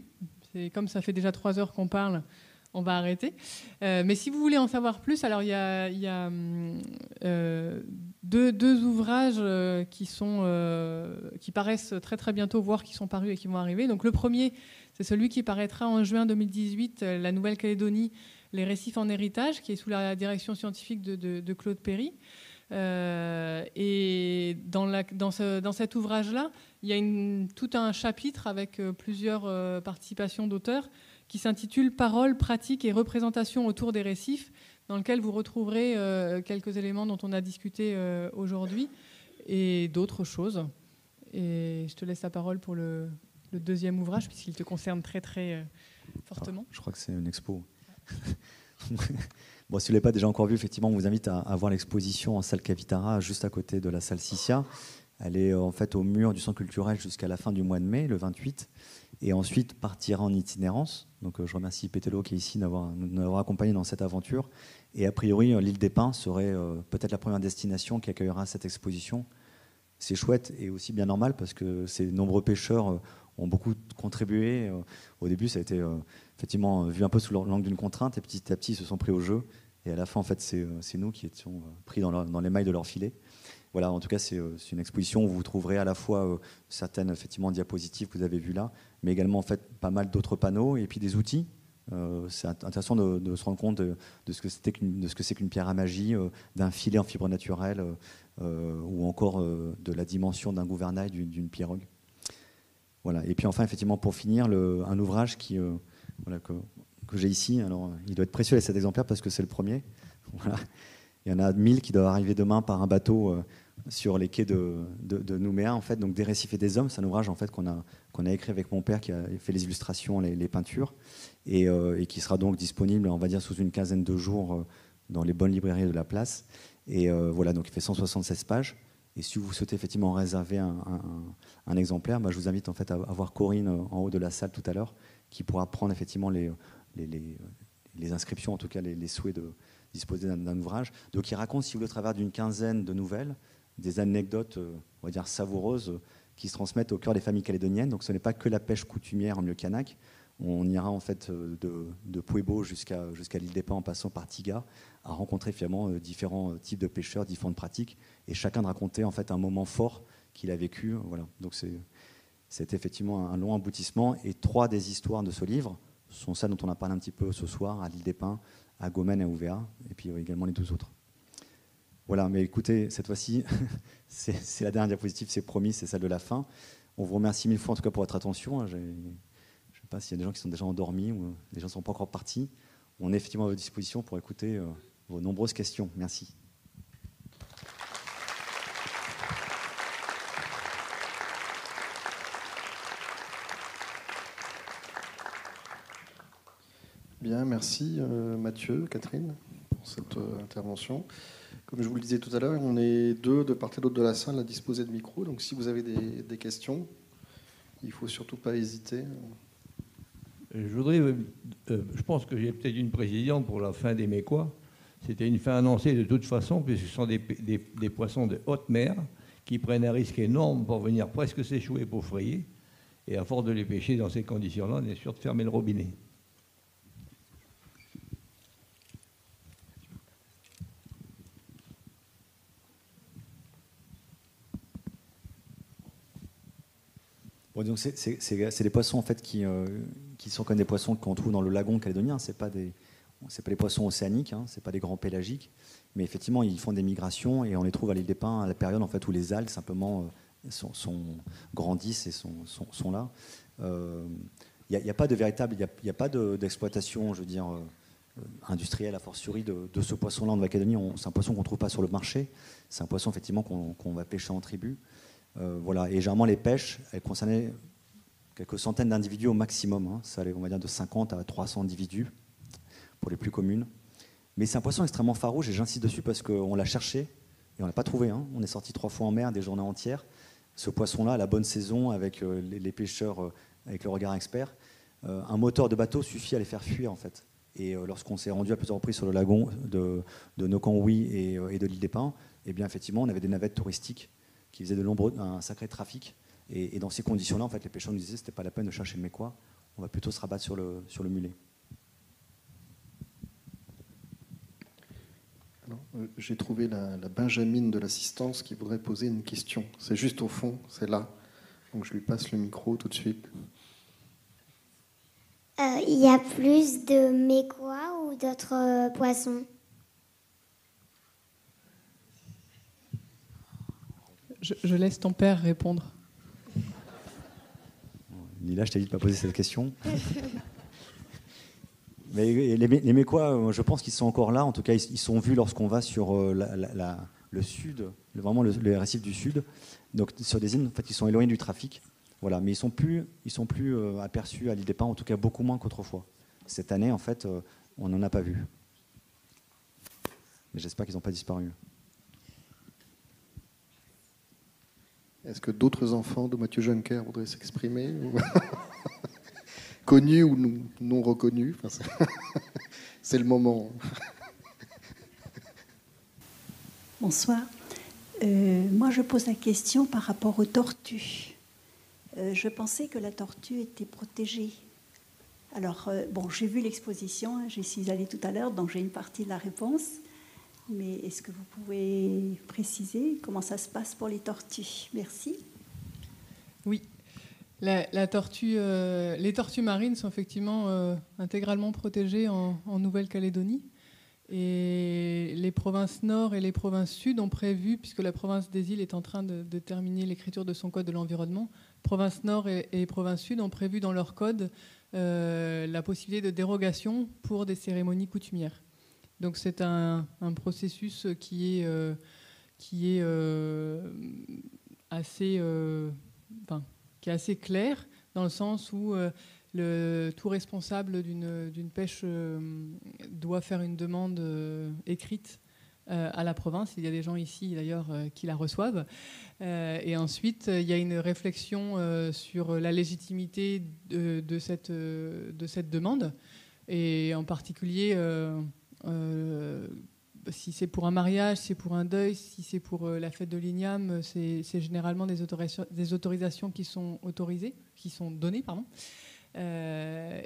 C'est comme ça fait déjà 3 heures qu'on parle, on va arrêter. Mais si vous voulez en savoir plus, alors il y a deux ouvrages qui paraissent très très bientôt, voire qui sont parus et qui vont arriver. Donc le premier, c'est celui qui paraîtra en juin 2018, La Nouvelle-Calédonie, les récifs en héritage, qui est sous la direction scientifique de Claude Perry. Et dans cet ouvrage-là, il y a tout un chapitre avec plusieurs participations d'auteurs qui s'intitule « Paroles, pratiques et représentations autour des récifs », dans lequel vous retrouverez quelques éléments dont on a discuté aujourd'hui et d'autres choses. Et je te laisse la parole pour le deuxième ouvrage, puisqu'il te concerne très très fortement. Alors, je crois que c'est une expo. Bon, si vous ne l'avez pas déjà encore vu, effectivement, on vous invite à voir l'exposition en salle Cavitara, juste à côté de la salle Sissia. Elle est en fait au mur du centre culturel jusqu'à la fin du mois de mai, le 28, et ensuite partira en itinérance. Donc je remercie Pétello qui est ici de nous avoir accompagnés dans cette aventure. Et a priori, l'île des Pins serait peut-être la première destination qui accueillera cette exposition. C'est chouette et aussi bien normal parce que ces nombreux pêcheurs ont beaucoup contribué. Au début, ça a été effectivement vu un peu sous l'angle d'une contrainte, et petit à petit, ils se sont pris au jeu. Et à la fin, en fait, c'est nous qui étions pris dans les mailles de leur filet. Voilà, en tout cas, c'est une exposition où vous trouverez à la fois certaines effectivement diapositives que vous avez vues là, mais également en fait pas mal d'autres panneaux et puis des outils. C'est intéressant de se rendre compte de ce que c'est qu'une pierre à magie, d'un filet en fibre naturelle, ou encore de la dimension d'un gouvernail, d'une pirogue. Voilà. Et puis enfin, effectivement, pour finir, un ouvrage que j'ai ici. Alors, il doit être précieux cet exemplaire parce que c'est le premier. Voilà. Il y en a 1000 qui doivent arriver demain par un bateau sur les quais de Nouméa, en fait. Donc, Des récifs et des hommes, c'est un ouvrage en fait qu'on a écrit avec mon père qui a fait les illustrations, les peintures, et qui sera donc disponible, on va dire, sous une quinzaine de jours dans les bonnes librairies de la place. Et voilà, donc il fait 176 pages. Et si vous souhaitez effectivement réserver un exemplaire, je vous invite en fait à voir Corinne en haut de la salle tout à l'heure, qui pourra prendre effectivement les inscriptions, en tout cas les souhaits de disposer d'un ouvrage. Donc il raconte, si vous voulez, au travers d'une quinzaine de nouvelles, des anecdotes, on va dire, savoureuses, qui se transmettent au cœur des familles calédoniennes. Donc ce n'est pas que la pêche coutumière en milieu kanak. On ira en fait de Puebo jusqu'à l'île des Pins en passant par Tiga, à rencontrer finalement différents types de pêcheurs, différentes pratiques, et chacun de raconter en fait un moment fort qu'il a vécu. Voilà. Donc c'est effectivement un long aboutissement, et 3 des histoires de ce livre sont celles dont on a parlé un petit peu ce soir, à l'île des Pins, à Gomène et à Ouvéa, et puis également les 12 autres. Voilà, mais écoutez, cette fois-ci, c'est la dernière diapositive, c'est promis, c'est celle de la fin. On vous remercie 1000 fois en tout cas pour votre attention. Je ne sais pas s'il y a des gens qui sont déjà endormis ou des gens qui ne sont pas encore partis. On est effectivement à votre disposition pour écouter vos nombreuses questions. Merci. Bien, merci Mathieu, Catherine, pour cette intervention. Comme je vous le disais tout à l'heure, on est 2 de part et d'autre de la salle à disposer de micros. Donc si vous avez des questions, il ne faut surtout pas hésiter. Je pense que j'ai peut-être une précision pour la fin des Mécois. C'était une fin annoncée de toute façon, puisque ce sont des poissons de haute mer qui prennent un risque énorme pour venir presque s'échouer pour frayer. Et à force de les pêcher dans ces conditions-là, on est sûr de fermer le robinet. Bon, donc c'est des poissons en fait qui qui sont comme des poissons qu'on trouve dans le lagon calédonien. C'est pas des poissons océaniques, hein, c'est pas des grands pélagiques, mais effectivement ils font des migrations et on les trouve à l'île des Pins à la période en fait où les algues simplement grandissent et sont là. Il n'y a pas de véritable, il n'y a pas d'exploitation, je veux dire, industrielle a fortiori de ce poisson-là en Nouvelle-Calédonie. C'est un poisson qu'on ne trouve pas sur le marché. C'est un poisson effectivement qu'on va pêcher en tribu. Voilà. Et généralement les pêches, elles concernaient quelques centaines d'individus au maximum. Hein. Ça allait, on va dire, de 50 à 300 individus pour les plus communes. Mais c'est un poisson extrêmement farouche et j'insiste dessus parce qu'on l'a cherché et on ne l'a pas trouvé. Hein. On est sorti 3 fois en mer, des journées entières. Ce poisson-là, à la bonne saison, avec les pêcheurs, avec le regard expert, un moteur de bateau suffit à les faire fuir en fait. Et lorsqu'on s'est rendu à plusieurs reprises sur le lagon de Nokanwi et de l'île des Pins, eh bien effectivement, on avait des navettes touristiques qui faisaient un sacré trafic. Et dans ces conditions-là, en fait, les pêcheurs nous disaient que ce n'était pas la peine de chercher le mécois, on va plutôt se rabattre sur le mulet. J'ai trouvé la Benjamine de l'assistance qui voudrait poser une question. C'est juste au fond, c'est là. Donc je lui passe le micro tout de suite. Il y a plus de mécois ou d'autres poissons? Je laisse ton père répondre. Lila, je t'ai dit de ne pas poser cette question. Mais les mécois, je pense qu'ils sont encore là. En tout cas, ils sont vus lorsqu'on va sur le sud, vraiment le récif du sud. Donc sur des îles, en fait, ils sont éloignés du trafic. Voilà, mais ils sont plus aperçus à l'île des Pins, en tout cas beaucoup moins qu'autrefois. Cette année, en fait, on n'en a pas vu. Mais j'espère qu'ils n'ont pas disparu. Est-ce que d'autres enfants de Mathieu Juncker voudraient s'exprimer Connus ou non reconnus, enfin, c'est le moment. Bonsoir. Moi, je pose la question par rapport aux tortues. Je pensais que la tortue était protégée. Alors, j'ai vu l'exposition, hein, j'y suis allée tout à l'heure, donc j'ai une partie de la réponse. Mais est-ce que vous pouvez préciser comment ça se passe pour les tortues? Merci. Oui. Les tortues marines sont effectivement intégralement protégées en Nouvelle-Calédonie. Et les provinces nord et les provinces sud ont prévu, puisque la province des îles est en train de terminer l'écriture de son code de l'environnement, province nord et province sud ont prévu dans leur code la possibilité de dérogation pour des cérémonies coutumières. Donc c'est un processus qui est assez clair, dans le sens où tout responsable d'une pêche doit faire une demande écrite à la province. Il y a des gens ici d'ailleurs qui la reçoivent. Et ensuite, il y a une réflexion sur la légitimité de cette demande. Et en particulier, si c'est pour un mariage, si c'est pour un deuil, si c'est pour la fête de l'Igname, c'est généralement des autorisations qui sont données.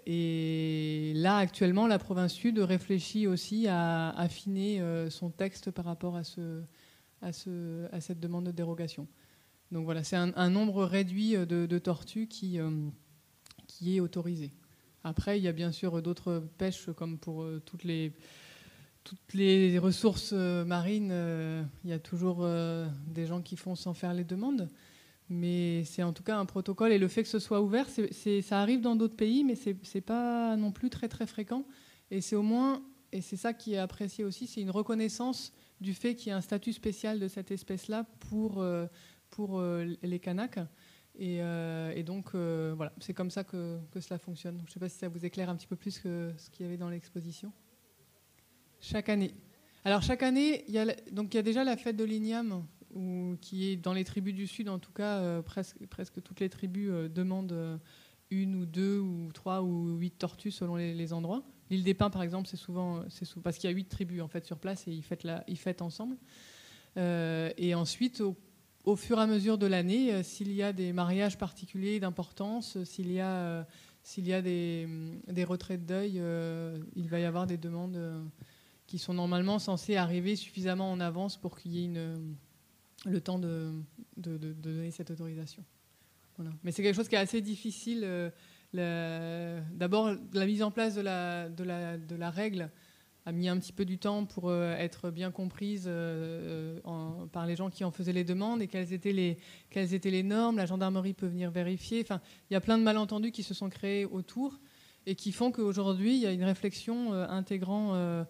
Et là, actuellement, la province sud réfléchit aussi à affiner son texte par rapport à cette demande de dérogation. Donc voilà, c'est un nombre réduit de tortues qui est autorisé. Après, il y a bien sûr d'autres pêches, comme pour toutes les ressources marines, il y a toujours des gens qui font sans faire les demandes. Mais c'est en tout cas un protocole. Et le fait que ce soit ouvert, ça arrive dans d'autres pays, mais ce n'est pas non plus très, très fréquent. Et c'est au moins, et c'est ça qui est apprécié aussi, c'est une reconnaissance du fait qu'il y a un statut spécial de cette espèce-là pour les Kanaks. Et donc, voilà, c'est comme ça que cela fonctionne. Je ne sais pas si ça vous éclaire un petit peu plus que ce qu'il y avait dans l'exposition. Chaque année. Alors, chaque année, il y a déjà la fête de l'Igname, qui est dans les tribus du Sud, en tout cas, presque toutes les tribus demandent une ou deux ou trois ou 8 tortues selon les endroits. L'île des Pins, par exemple, c'est souvent parce qu'il y a 8 tribus en fait sur place et ils fêtent ensemble. Et ensuite, au fur et à mesure de l'année, s'il y a des mariages particuliers d'importance, s'il y a des retraits de deuil, il va y avoir des demandes qui sont normalement censées arriver suffisamment en avance pour qu'il y ait le temps de donner cette autorisation. Voilà. Mais c'est quelque chose qui est assez difficile. D'abord, la mise en place de la règle a mis un petit peu du temps pour être bien comprise par les gens qui en faisaient les demandes, et quelles étaient les normes. La gendarmerie peut venir vérifier. Enfin, il y a plein de malentendus qui se sont créés autour et qui font qu'aujourd'hui, il y a une réflexion intégrant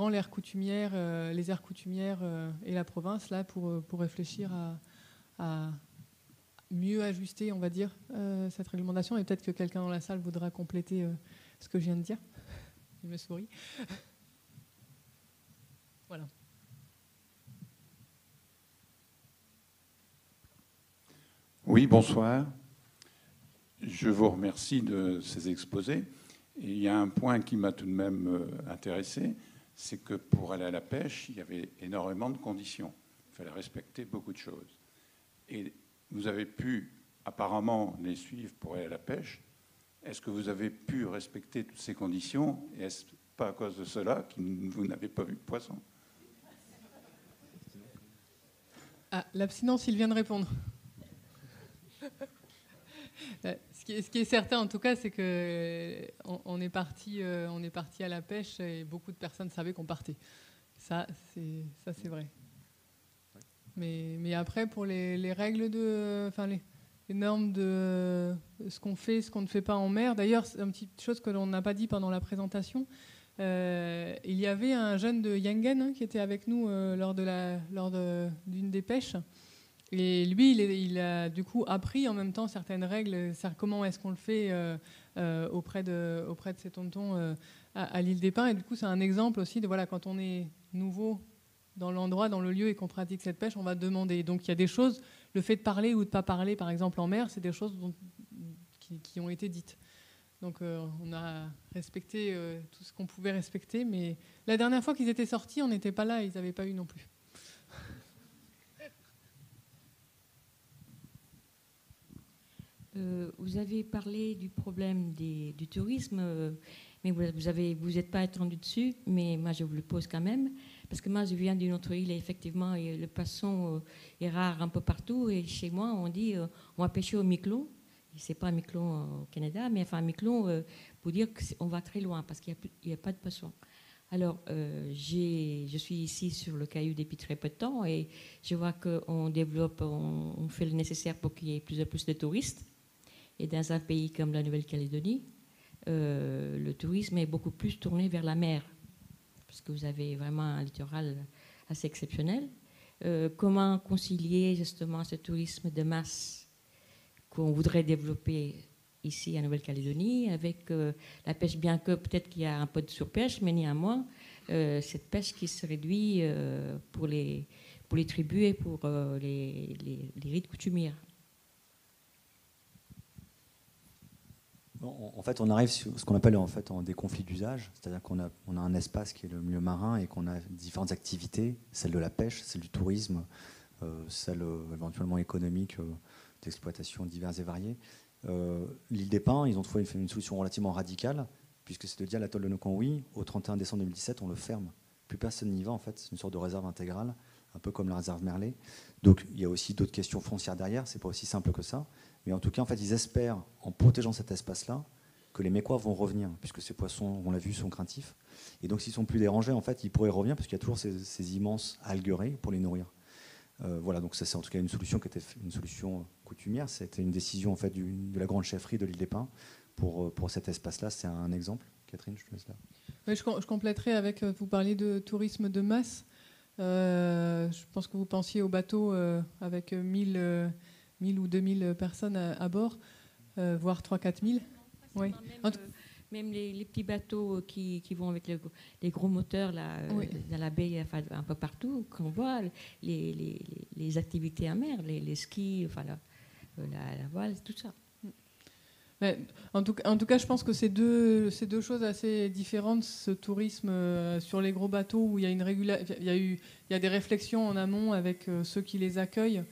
l'aire coutumière, les aires coutumières et la province là pour réfléchir à mieux ajuster, on va dire, cette réglementation. Et peut-être que quelqu'un dans la salle voudra compléter ce que je viens de dire. Il me sourit. Voilà. Oui, bonsoir. Je vous remercie de ces exposés. Et il y a un point qui m'a tout de même intéressé, c'est que pour aller à la pêche, il y avait énormément de conditions. Il fallait respecter beaucoup de choses. Et vous avez pu apparemment les suivre pour aller à la pêche. Est-ce que vous avez pu respecter toutes ces conditions? Et est-ce pas à cause de cela que vous n'avez pas vu de poisson? Ah, l'abstinence, il vient de répondre. Ce qui est certain, en tout cas, c'est qu'on est parti à la pêche et beaucoup de personnes savaient qu'on partait. Ça, c'est vrai. Mais après, pour les règles les normes de ce qu'on fait, ce qu'on ne fait pas en mer. D'ailleurs, c'est une petite chose que l'on n'a pas dit pendant la présentation. Il y avait un jeune de Yangen qui était avec nous lors d'une des pêches. Et lui, il a du coup appris en même temps certaines règles, comment est-ce qu'on le fait auprès de ses tontons à l'île des Pins. Et du coup, c'est un exemple aussi de quand on est nouveau dans l'endroit, dans le lieu, et qu'on pratique cette pêche, on va demander. Donc il y a des choses, le fait de parler ou de ne pas parler, par exemple en mer, c'est des choses qui ont été dites. Donc on a respecté tout ce qu'on pouvait respecter, mais la dernière fois qu'ils étaient sortis, on n'était pas là, ils n'avaient pas eu non plus. Vous avez parlé du problème du tourisme, mais vous n'êtes pas étendu dessus, mais moi je vous le pose quand même, parce que moi je viens d'une autre île et effectivement le poisson est rare un peu partout, et chez moi on dit on va pêcher au Miquelon. C'est pas un Miquelon au Canada, mais enfin un Miquelon pour dire qu'on va très loin parce qu'il n'y a pas de poisson. Alors, je suis ici sur le Caillou depuis très peu de temps et je vois qu'on développe, on fait le nécessaire pour qu'il y ait plus en plus de touristes. Et dans un pays comme la Nouvelle-Calédonie, le tourisme est beaucoup plus tourné vers la mer, parce que vous avez vraiment un littoral assez exceptionnel. Comment concilier justement ce tourisme de masse qu'on voudrait développer ici en Nouvelle-Calédonie avec la pêche, bien que peut-être qu'il y a un peu de surpêche, mais néanmoins, cette pêche qui se réduit pour les tribus et pour les rites coutumières. En fait, on arrive sur ce qu'on appelle des conflits d'usage, c'est-à-dire qu'on a un espace qui est le milieu marin et qu'on a différentes activités, celle de la pêche, celle du tourisme, celle éventuellement économique, d'exploitation diverses et variées. L'île des Pins, ils ont trouvé une solution relativement radicale, puisque c'est de dire l'atoll de Nokonwi, au 31 décembre 2017, on le ferme. Plus personne n'y va, en fait, c'est une sorte de réserve intégrale, un peu comme la réserve Merlet. Donc il y a aussi d'autres questions foncières derrière, c'est pas aussi simple que ça. Mais en tout cas, en fait, ils espèrent, en protégeant cet espace-là, que les Mécois vont revenir, puisque ces poissons, on l'a vu, sont craintifs. Et donc s'ils sont plus dérangés, en fait, ils pourraient revenir, parce qu'il y a toujours ces immenses alguerets pour les nourrir. Voilà, donc ça, c'est en tout cas une solution qui était une solution coutumière. C'était une décision en fait de la grande chefferie de l'île des Pins pour cet espace-là. C'est un exemple. Catherine, je te laisse là. Oui, je compléterai avec, vous parliez de tourisme de masse. Je pense que vous pensiez au bateau avec 1000 ou 2000 personnes à bord, voire 3-4 000. Oui. Même les petits bateaux qui vont avec les gros moteurs là, oui, dans la baie, enfin, un peu partout, qu'on voit les activités en mer, les skis, enfin, la voile, tout ça. Mais en tout cas, je pense que c'est deux choses assez différentes. Ce tourisme sur les gros bateaux où il y a des réflexions en amont avec ceux qui les accueillent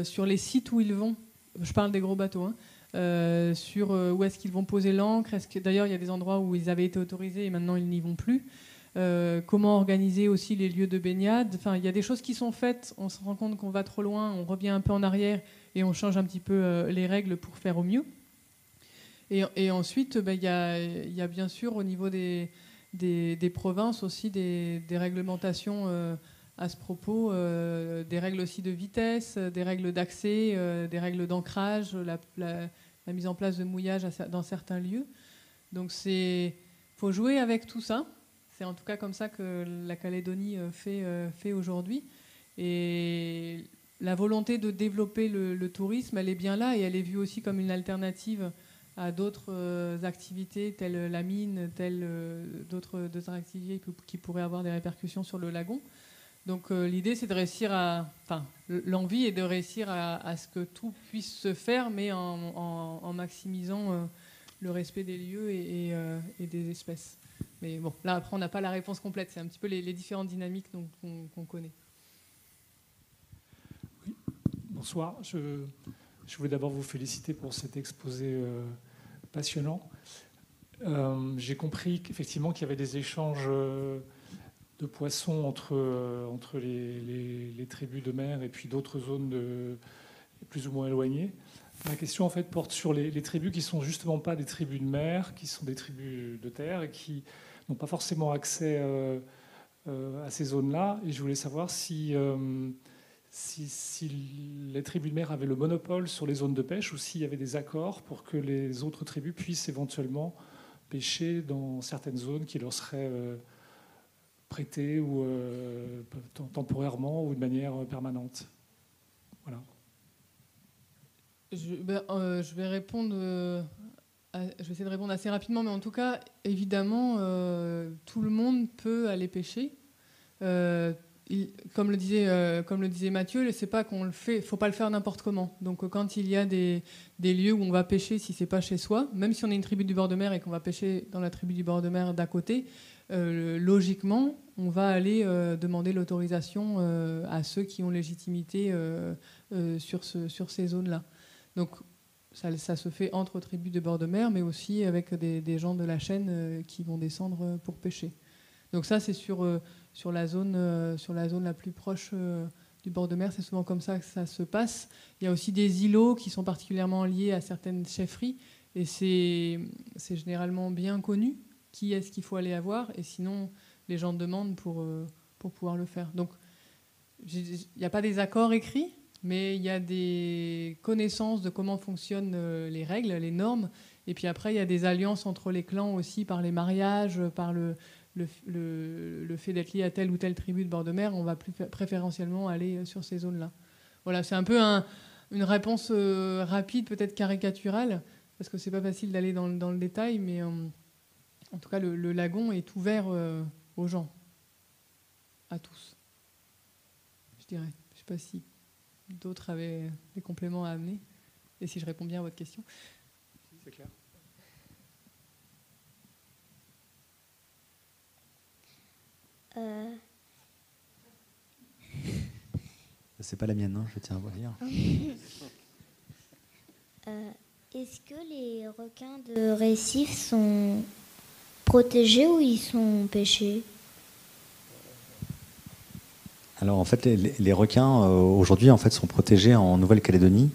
sur les sites où ils vont. Je parle des gros bateaux. Sur où est-ce qu'ils vont poser l'ancre. D'ailleurs, il y a des endroits où ils avaient été autorisés et maintenant ils n'y vont plus. Comment organiser aussi les lieux de baignade. Enfin, il y a des choses qui sont faites. On se rend compte qu'on va trop loin, on revient un peu en arrière et on change un petit peu les règles pour faire au mieux. Et ensuite, il y a bien sûr au niveau des provinces aussi des réglementations à ce propos, des règles aussi de vitesse, des règles d'accès, des règles d'ancrage, la mise en place de mouillage dans certains lieux. Donc faut jouer avec tout ça. C'est en tout cas comme ça que la Calédonie fait aujourd'hui. Et la volonté de développer le tourisme, elle est bien là et elle est vue aussi comme une alternative à d'autres activités telles la mine, telles d'autres activités qui pourraient avoir des répercussions sur le lagon. Donc l'idée, c'est de réussir l'envie est de réussir à ce que tout puisse se faire, mais en maximisant le respect des lieux et des espèces. Mais bon, là, après, on n'a pas la réponse complète. C'est un petit peu les différentes dynamiques qu'on connaît. Oui. Bonsoir. Je voulais d'abord vous féliciter pour cet exposé passionnant. J'ai compris qu'effectivement qu'il y avait des échanges de poissons entre les tribus de mer et puis d'autres zones plus ou moins éloignées. Ma question en fait porte sur les tribus qui sont justement pas des tribus de mer, qui sont des tribus de terre et qui n'ont pas forcément accès à ces zones-là. Et je voulais savoir si les tribus de mer avaient le monopole sur les zones de pêche ou s'il y avait des accords pour que les autres tribus puissent éventuellement pêcher dans certaines zones qui leur seraient prêtées ou temporairement ou de manière permanente. Voilà. Je vais répondre. Je vais essayer de répondre assez rapidement, mais en tout cas, évidemment, tout le monde peut aller pêcher. Comme le disait Mathieu, c'est pas qu'on le fait. Faut pas le faire n'importe comment. Donc, quand il y a des lieux où on va pêcher, si c'est pas chez soi, même si on est une tribu du bord de mer et qu'on va pêcher dans la tribu du bord de mer d'à côté, logiquement, on va aller demander l'autorisation à ceux qui ont légitimité sur ces zones-là. Donc, ça se fait entre tribus de bord de mer, mais aussi avec des gens de la chaîne qui vont descendre pour pêcher. Donc ça, c'est sur la zone la plus proche du bord de mer. C'est souvent comme ça que ça se passe. Il y a aussi des îlots qui sont particulièrement liés à certaines chefferies, et c'est généralement bien connu qui est-ce qu'il faut aller avoir, et sinon, les gens demandent pour pouvoir le faire. Donc, il n'y a pas des accords écrits, mais il y a des connaissances de comment fonctionnent les règles, les normes. Et puis après, il y a des alliances entre les clans aussi, par les mariages, par le fait d'être lié à telle ou telle tribu de bord de mer. On va plus préférentiellement aller sur ces zones-là. Voilà, c'est un peu une réponse rapide, peut-être caricaturale, parce que c'est pas facile d'aller dans le détail, mais en tout cas, le lagon est ouvert aux gens, à tous, je dirais. Je sais pas si d'autres avaient des compléments à amener, et si je réponds bien à votre question. C'est clair. C'est pas la mienne, hein, je tiens à vous dire. Est-ce que les requins de récif sont protégés ou ils sont pêchés ? Alors en fait, les requins aujourd'hui en fait sont protégés en Nouvelle-Calédonie,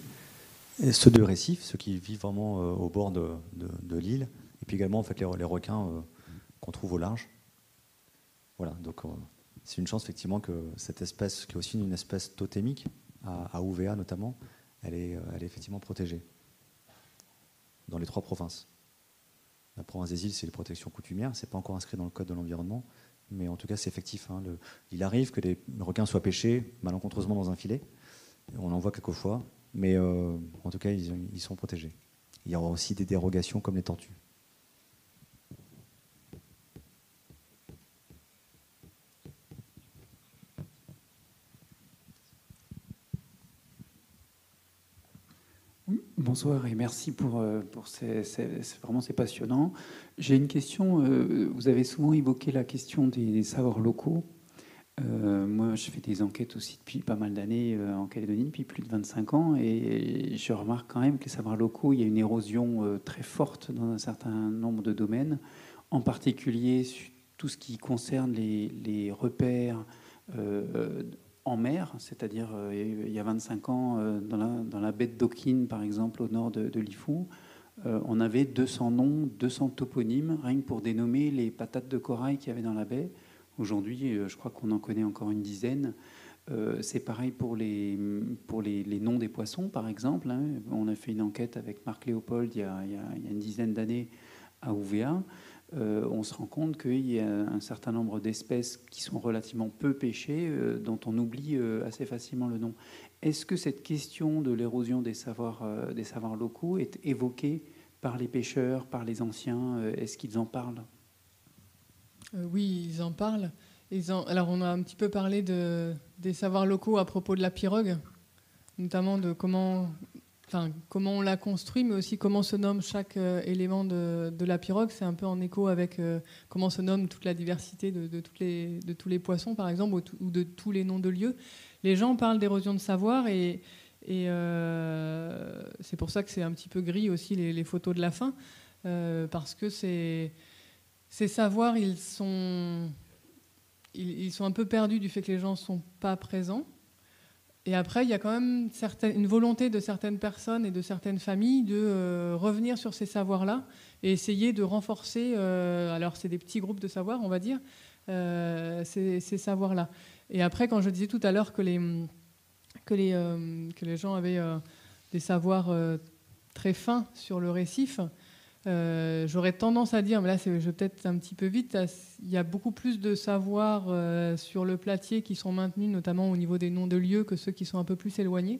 ceux de récif, ceux qui vivent vraiment au bord de l'île, et puis également en fait les requins qu'on trouve au large. Voilà, donc c'est une chance effectivement que cette espèce, qui est aussi une espèce totémique à UVA notamment, elle est effectivement protégée dans les 3 provinces. La province des îles, c'est les protections coutumières, c'est pas encore inscrit dans le code de l'environnement. Mais en tout cas, c'est effectif. Hein. Il arrive que les requins soient pêchés malencontreusement dans un filet. On en voit quelquefois. Mais en tout cas, ils sont protégés. Il y aura aussi des dérogations comme les tortues. Bonsoir et merci pour vraiment c'est passionnant. J'ai une question. Vous avez souvent évoqué la question des savoirs locaux. Moi, je fais des enquêtes aussi depuis pas mal d'années en Calédonie, depuis plus de 25 ans, et je remarque quand même que les savoirs locaux, il y a une érosion très forte dans un certain nombre de domaines, en particulier tout ce qui concerne les repères en mer, c'est-à-dire il y a 25 ans, dans la baie de Dokin, par exemple, au nord de Lifou, on avait 200 noms, 200 toponymes, rien que pour dénommer les patates de corail qu'il y avait dans la baie. Aujourd'hui, je crois qu'on en connaît encore une dizaine. C'est pareil pour les noms des poissons, par exemple. Hein. On a fait une enquête avec Marc Léopold il y a une dizaine d'années à Ouvéa. On se rend compte qu'il y a un certain nombre d'espèces qui sont relativement peu pêchées, dont on oublie assez facilement le nom. Est-ce que cette question de l'érosion des savoirs locaux est évoquée par les pêcheurs, par les anciens? Est-ce qu'ils en parlent? Oui, ils en parlent. Alors, on a un petit peu parlé des savoirs locaux à propos de la pirogue, notamment de comment on l'a construit, mais aussi comment se nomme chaque élément de la pirogue. C'est un peu en écho avec comment se nomme toute la diversité de tous les poissons, par exemple, ou de tous les noms de lieux. Les gens parlent d'érosion de savoir et c'est pour ça que c'est un petit peu gris aussi les photos de la fin, parce que ces savoirs, ils sont un peu perdus du fait que les gens ne sont pas présents. Et après, il y a quand même une volonté de certaines personnes et de certaines familles de revenir sur ces savoirs-là et essayer de renforcer, alors c'est des petits groupes de savoirs, on va dire, ces savoirs-là. Et après, quand je disais tout à l'heure que les gens avaient des savoirs très fins sur le récif, j'aurais tendance à dire, mais là je vais peut-être un petit peu vite, il y a beaucoup plus de savoirs sur le platier qui sont maintenus, notamment au niveau des noms de lieux, que ceux qui sont un peu plus éloignés.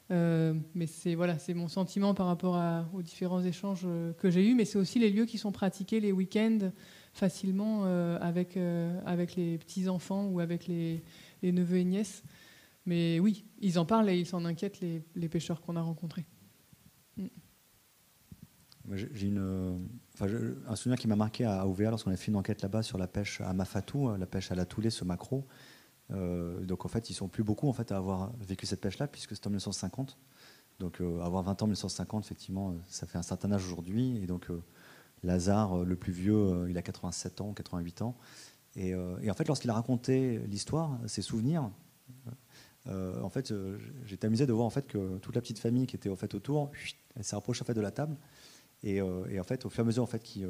Mais c'est mon sentiment par rapport aux différents échanges que j'ai eus, mais c'est aussi les lieux qui sont pratiqués les week-ends facilement avec les petits-enfants ou avec les neveux et nièces. Mais oui, ils en parlent et ils s'en inquiètent, les pêcheurs qu'on a rencontrés. J'ai un souvenir qui m'a marqué à Ouvéa lorsqu'on a fait une enquête là-bas sur la pêche à Mafatou, la pêche à la Toulée, ce maquereau. Donc en fait, ils sont plus beaucoup en fait à avoir vécu cette pêche-là, puisque c'est en 1950. Donc avoir 20 ans en 1950, effectivement, ça fait un certain âge aujourd'hui. Et donc Lazare, le plus vieux, il a 87 ans, 88 ans. Et en fait, lorsqu'il a raconté l'histoire, ses souvenirs, en fait, j'étais amusé de voir en fait que toute la petite famille qui était en fait autour, elle s'est rapprochée en fait de la table. Et en fait, au fur et à mesure en fait, qui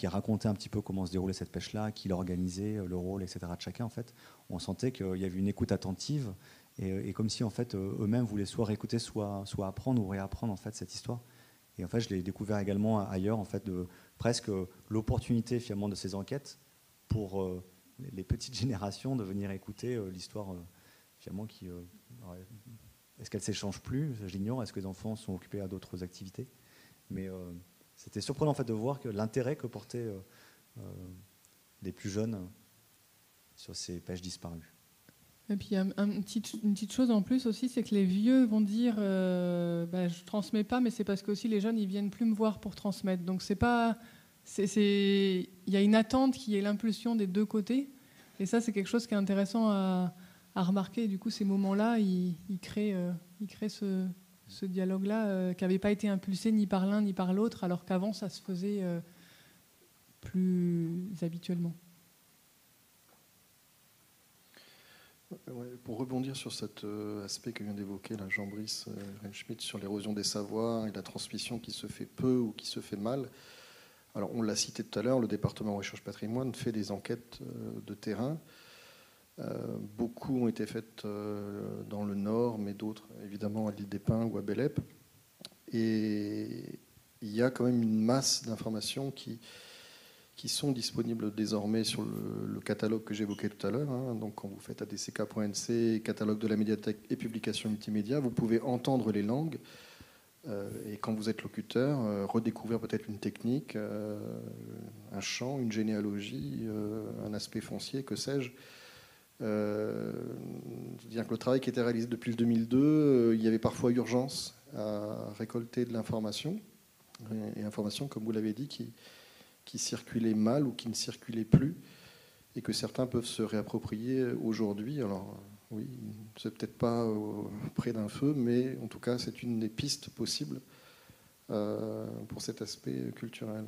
racontait un petit peu comment se déroulait cette pêche-là, qui l'organisait, le rôle, etc. de chacun, en fait, on sentait qu'il y avait une écoute attentive et comme si en fait eux-mêmes voulaient soit réécouter, soit apprendre ou réapprendre en fait cette histoire. Et en fait, je l'ai découvert également ailleurs, en fait, de presque l'opportunité finalement de ces enquêtes pour les petites générations de venir écouter l'histoire finalement qui. Est-ce qu'elle s'échange plus? Je l'ignore. Est-ce que les enfants sont occupés à d'autres activités? Mais c'était surprenant en fait de voir que l'intérêt que portaient les plus jeunes sur ces pêches disparues. Et puis il y a une petite chose en plus aussi, c'est que les vieux vont dire je transmets pas, mais c'est parce que aussi les jeunes ils viennent plus me voir pour transmettre. Donc il y a une attente qui est l'impulsion des deux côtés. Et ça c'est quelque chose qui est intéressant à remarquer. Et du coup ces moments-là ils créent ce dialogue-là qui n'avait pas été impulsé ni par l'un ni par l'autre, alors qu'avant ça se faisait plus habituellement. Ouais, pour rebondir sur cet aspect que vient d'évoquer Jean-Brice Reinschmidt sur l'érosion des savoirs et la transmission qui se fait peu ou qui se fait mal. Alors on l'a cité tout à l'heure, le département Recherche Patrimoine fait des enquêtes de terrain. Beaucoup ont été faites dans le Nord, mais d'autres évidemment à l'île des Pins ou à Bélep. Et il y a quand même une masse d'informations qui sont disponibles désormais sur le catalogue que j'évoquais tout à l'heure. Hein. Donc quand vous faites adck.nc, catalogue de la médiathèque et publications multimédia, vous pouvez entendre les langues. Et quand vous êtes locuteur, redécouvrir peut-être une technique, un chant, une généalogie, un aspect foncier, que sais-je. C'est-à-dire que le travail qui était réalisé depuis le 2002, il y avait parfois urgence à récolter de l'information, et information, comme vous l'avez dit, qui circulait mal ou qui ne circulait plus, et que certains peuvent se réapproprier aujourd'hui. Alors oui, c'est peut-être pas près d'un feu, mais en tout cas c'est une des pistes possibles pour cet aspect culturel.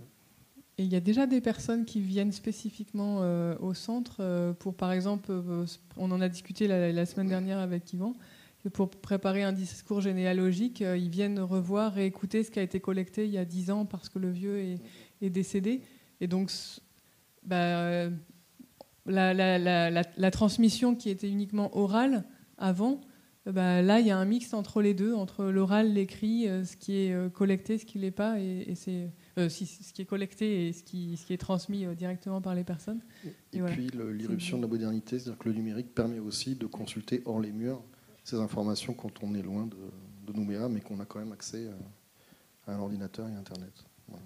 Et il y a déjà des personnes qui viennent spécifiquement au centre pour, par exemple, on en a discuté la semaine dernière avec Yvan, il y a que pour préparer un discours généalogique, ils viennent revoir et écouter ce qui a été collecté il y a 10 ans parce que le vieux est décédé. Et donc, la transmission qui était uniquement orale avant, là, il y a un mix entre les deux, entre l'oral, l'écrit, ce qui est collecté, ce qui ne l'est pas, ce qui est collecté et ce qui est transmis directement par les personnes. Et voilà. Puis l'irruption de la modernité, c'est-à-dire que le numérique permet aussi de consulter hors les murs ces informations quand on est loin de Nouméa, mais qu'on a quand même accès à un ordinateur et à Internet. Voilà.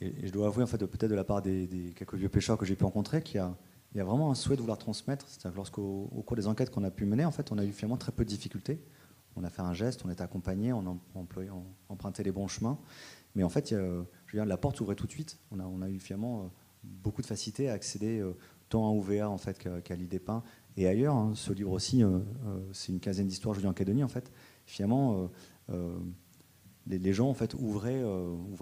Et je dois avouer, en fait, peut-être de la part des quelques vieux pêcheurs que j'ai pu rencontrer, qu'il y a vraiment un souhait de vouloir transmettre. C'est-à-dire que lorsqu'au cours des enquêtes qu'on a pu mener, en fait, on a eu finalement très peu de difficultés. On a fait un geste, on était accompagné, on empruntait les bons chemins. Mais en fait, je veux dire, la porte s'ouvrait tout de suite. On a eu finalement beaucoup de facilité à accéder tant à OVA en fait, qu'à l'île des Pins et ailleurs. Hein. Ce livre aussi, c'est une quinzaine d'histoires Julien Cadenis. En fait, finalement, les gens en fait ouvraient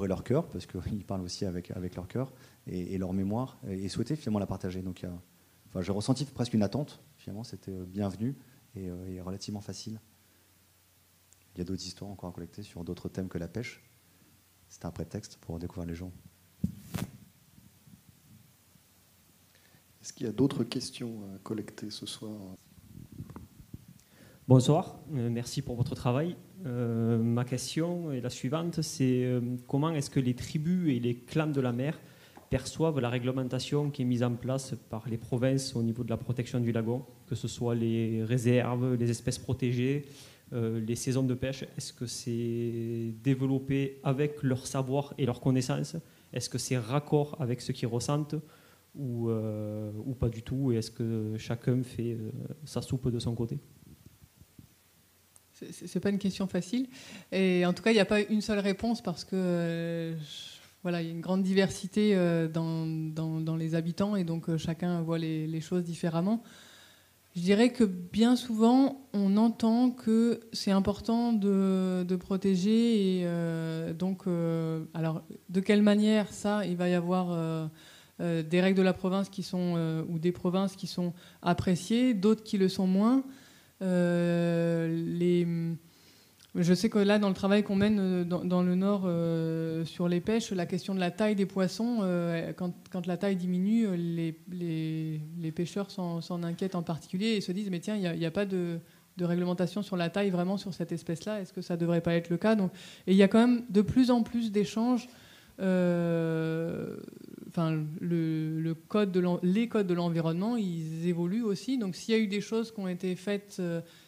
leur cœur parce qu'ils parlent aussi avec leur cœur et leur mémoire et souhaitaient finalement la partager. Donc, j'ai ressenti presque une attente. Finalement, c'était bienvenu et relativement facile. Il y a d'autres histoires encore à collecter sur d'autres thèmes que la pêche. C'est un prétexte pour découvrir les gens. Est-ce qu'il y a d'autres questions à collecter ce soir ? Bonsoir, merci pour votre travail. Ma question est la suivante, c'est comment est-ce que les tribus et les clans de la mer perçoivent la réglementation qui est mise en place par les provinces au niveau de la protection du lagon, que ce soit les réserves, les espèces protégées, les saisons de pêche. Est-ce que c'est développé avec leur savoir et leur connaissance? Est-ce que c'est raccord avec ce qu'ils ressentent ou pas du tout? Et est-ce que chacun fait sa soupe de son côté? C'est pas une question facile. Et en tout cas, il n'y a pas une seule réponse parce que voilà, il y a une grande diversité dans les habitants et donc chacun voit les choses différemment. Je dirais que bien souvent, on entend que c'est important de protéger et donc, alors de quelle manière ça, il va y avoir des règles de la province qui sont ou des provinces qui sont appréciées, d'autres qui le sont moins. Je sais que là, dans le travail qu'on mène dans le Nord sur les pêches, la question de la taille des poissons, quand la taille diminue, les pêcheurs s'en inquiètent en particulier et se disent mais tiens, il n'y a pas de réglementation sur la taille vraiment sur cette espèce-là, est-ce que ça ne devrait pas être le cas? Donc, et il y a quand même de plus en plus d'échanges. Les codes de l'environnement, ils évoluent aussi. Donc s'il y a eu des choses qui ont été faites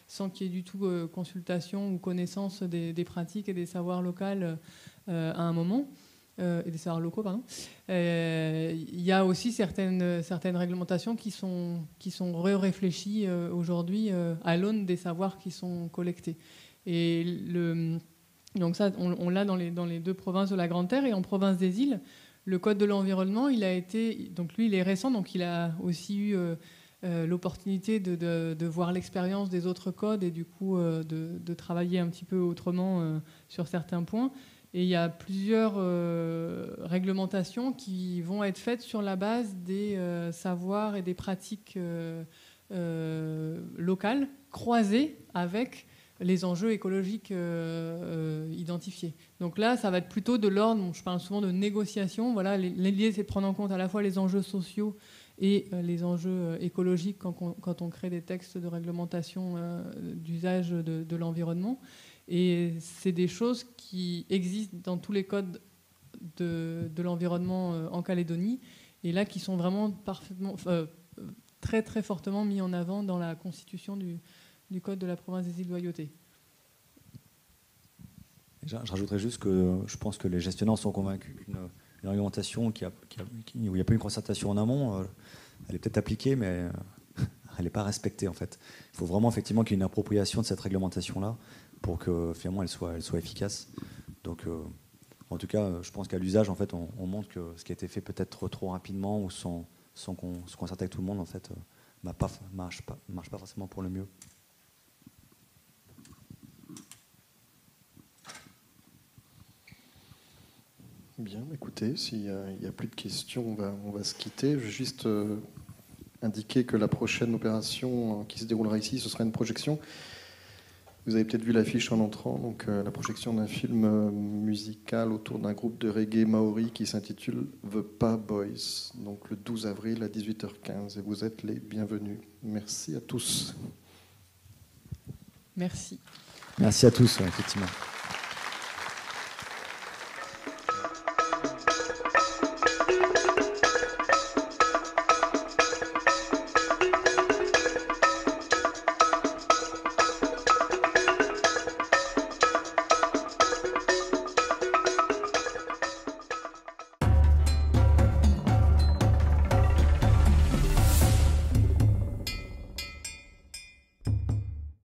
sans qu'il y ait du tout consultation ou connaissance des pratiques et des savoirs locaux à un moment, et des savoirs locaux, pardon, il y a aussi certaines réglementations qui sont réfléchies aujourd'hui à l'aune des savoirs qui sont collectés. Et donc ça, on l'a dans les deux provinces de la Grande Terre et en province des îles. Le code de l'environnement, il est récent, donc il a aussi eu l'opportunité de voir l'expérience des autres codes et du coup de travailler un petit peu autrement sur certains points. Et il y a plusieurs réglementations qui vont être faites sur la base des savoirs et des pratiques locales croisées avec les enjeux écologiques identifiés. Donc là, ça va être plutôt de l'ordre, je parle souvent de négociation. Voilà, l'idée, c'est de prendre en compte à la fois les enjeux sociaux et les enjeux écologiques quand on crée des textes de réglementation d'usage de l'environnement. Et c'est des choses qui existent dans tous les codes de l'environnement en Calédonie, et là, qui sont vraiment parfaitement, très, très fortement mis en avant dans la constitution du code de la province des îles Loyauté. Je rajouterais juste que je pense que les gestionnaires sont convaincus qu'une réglementation où il n'y a pas une concertation en amont, elle est peut-être appliquée, mais elle n'est pas respectée en fait. Il faut vraiment effectivement qu'il y ait une appropriation de cette réglementation-là pour que finalement elle soit efficace. Donc, en tout cas, je pense qu'à l'usage, en fait, on montre que ce qui a été fait peut-être trop rapidement ou sans qu'on se concerte avec tout le monde, en fait, marche pas forcément pour le mieux. Bien, écoutez, s'il n'y a plus de questions, on va se quitter. Je vais juste indiqué que la prochaine opération qui se déroulera ici, ce sera une projection. Vous avez peut-être vu l'affiche en entrant, donc la projection d'un film musical autour d'un groupe de reggae maori qui s'intitule The Pa Boys, donc le 12 avril à 18h15. Et vous êtes les bienvenus. Merci à tous. Merci. Merci à tous, effectivement.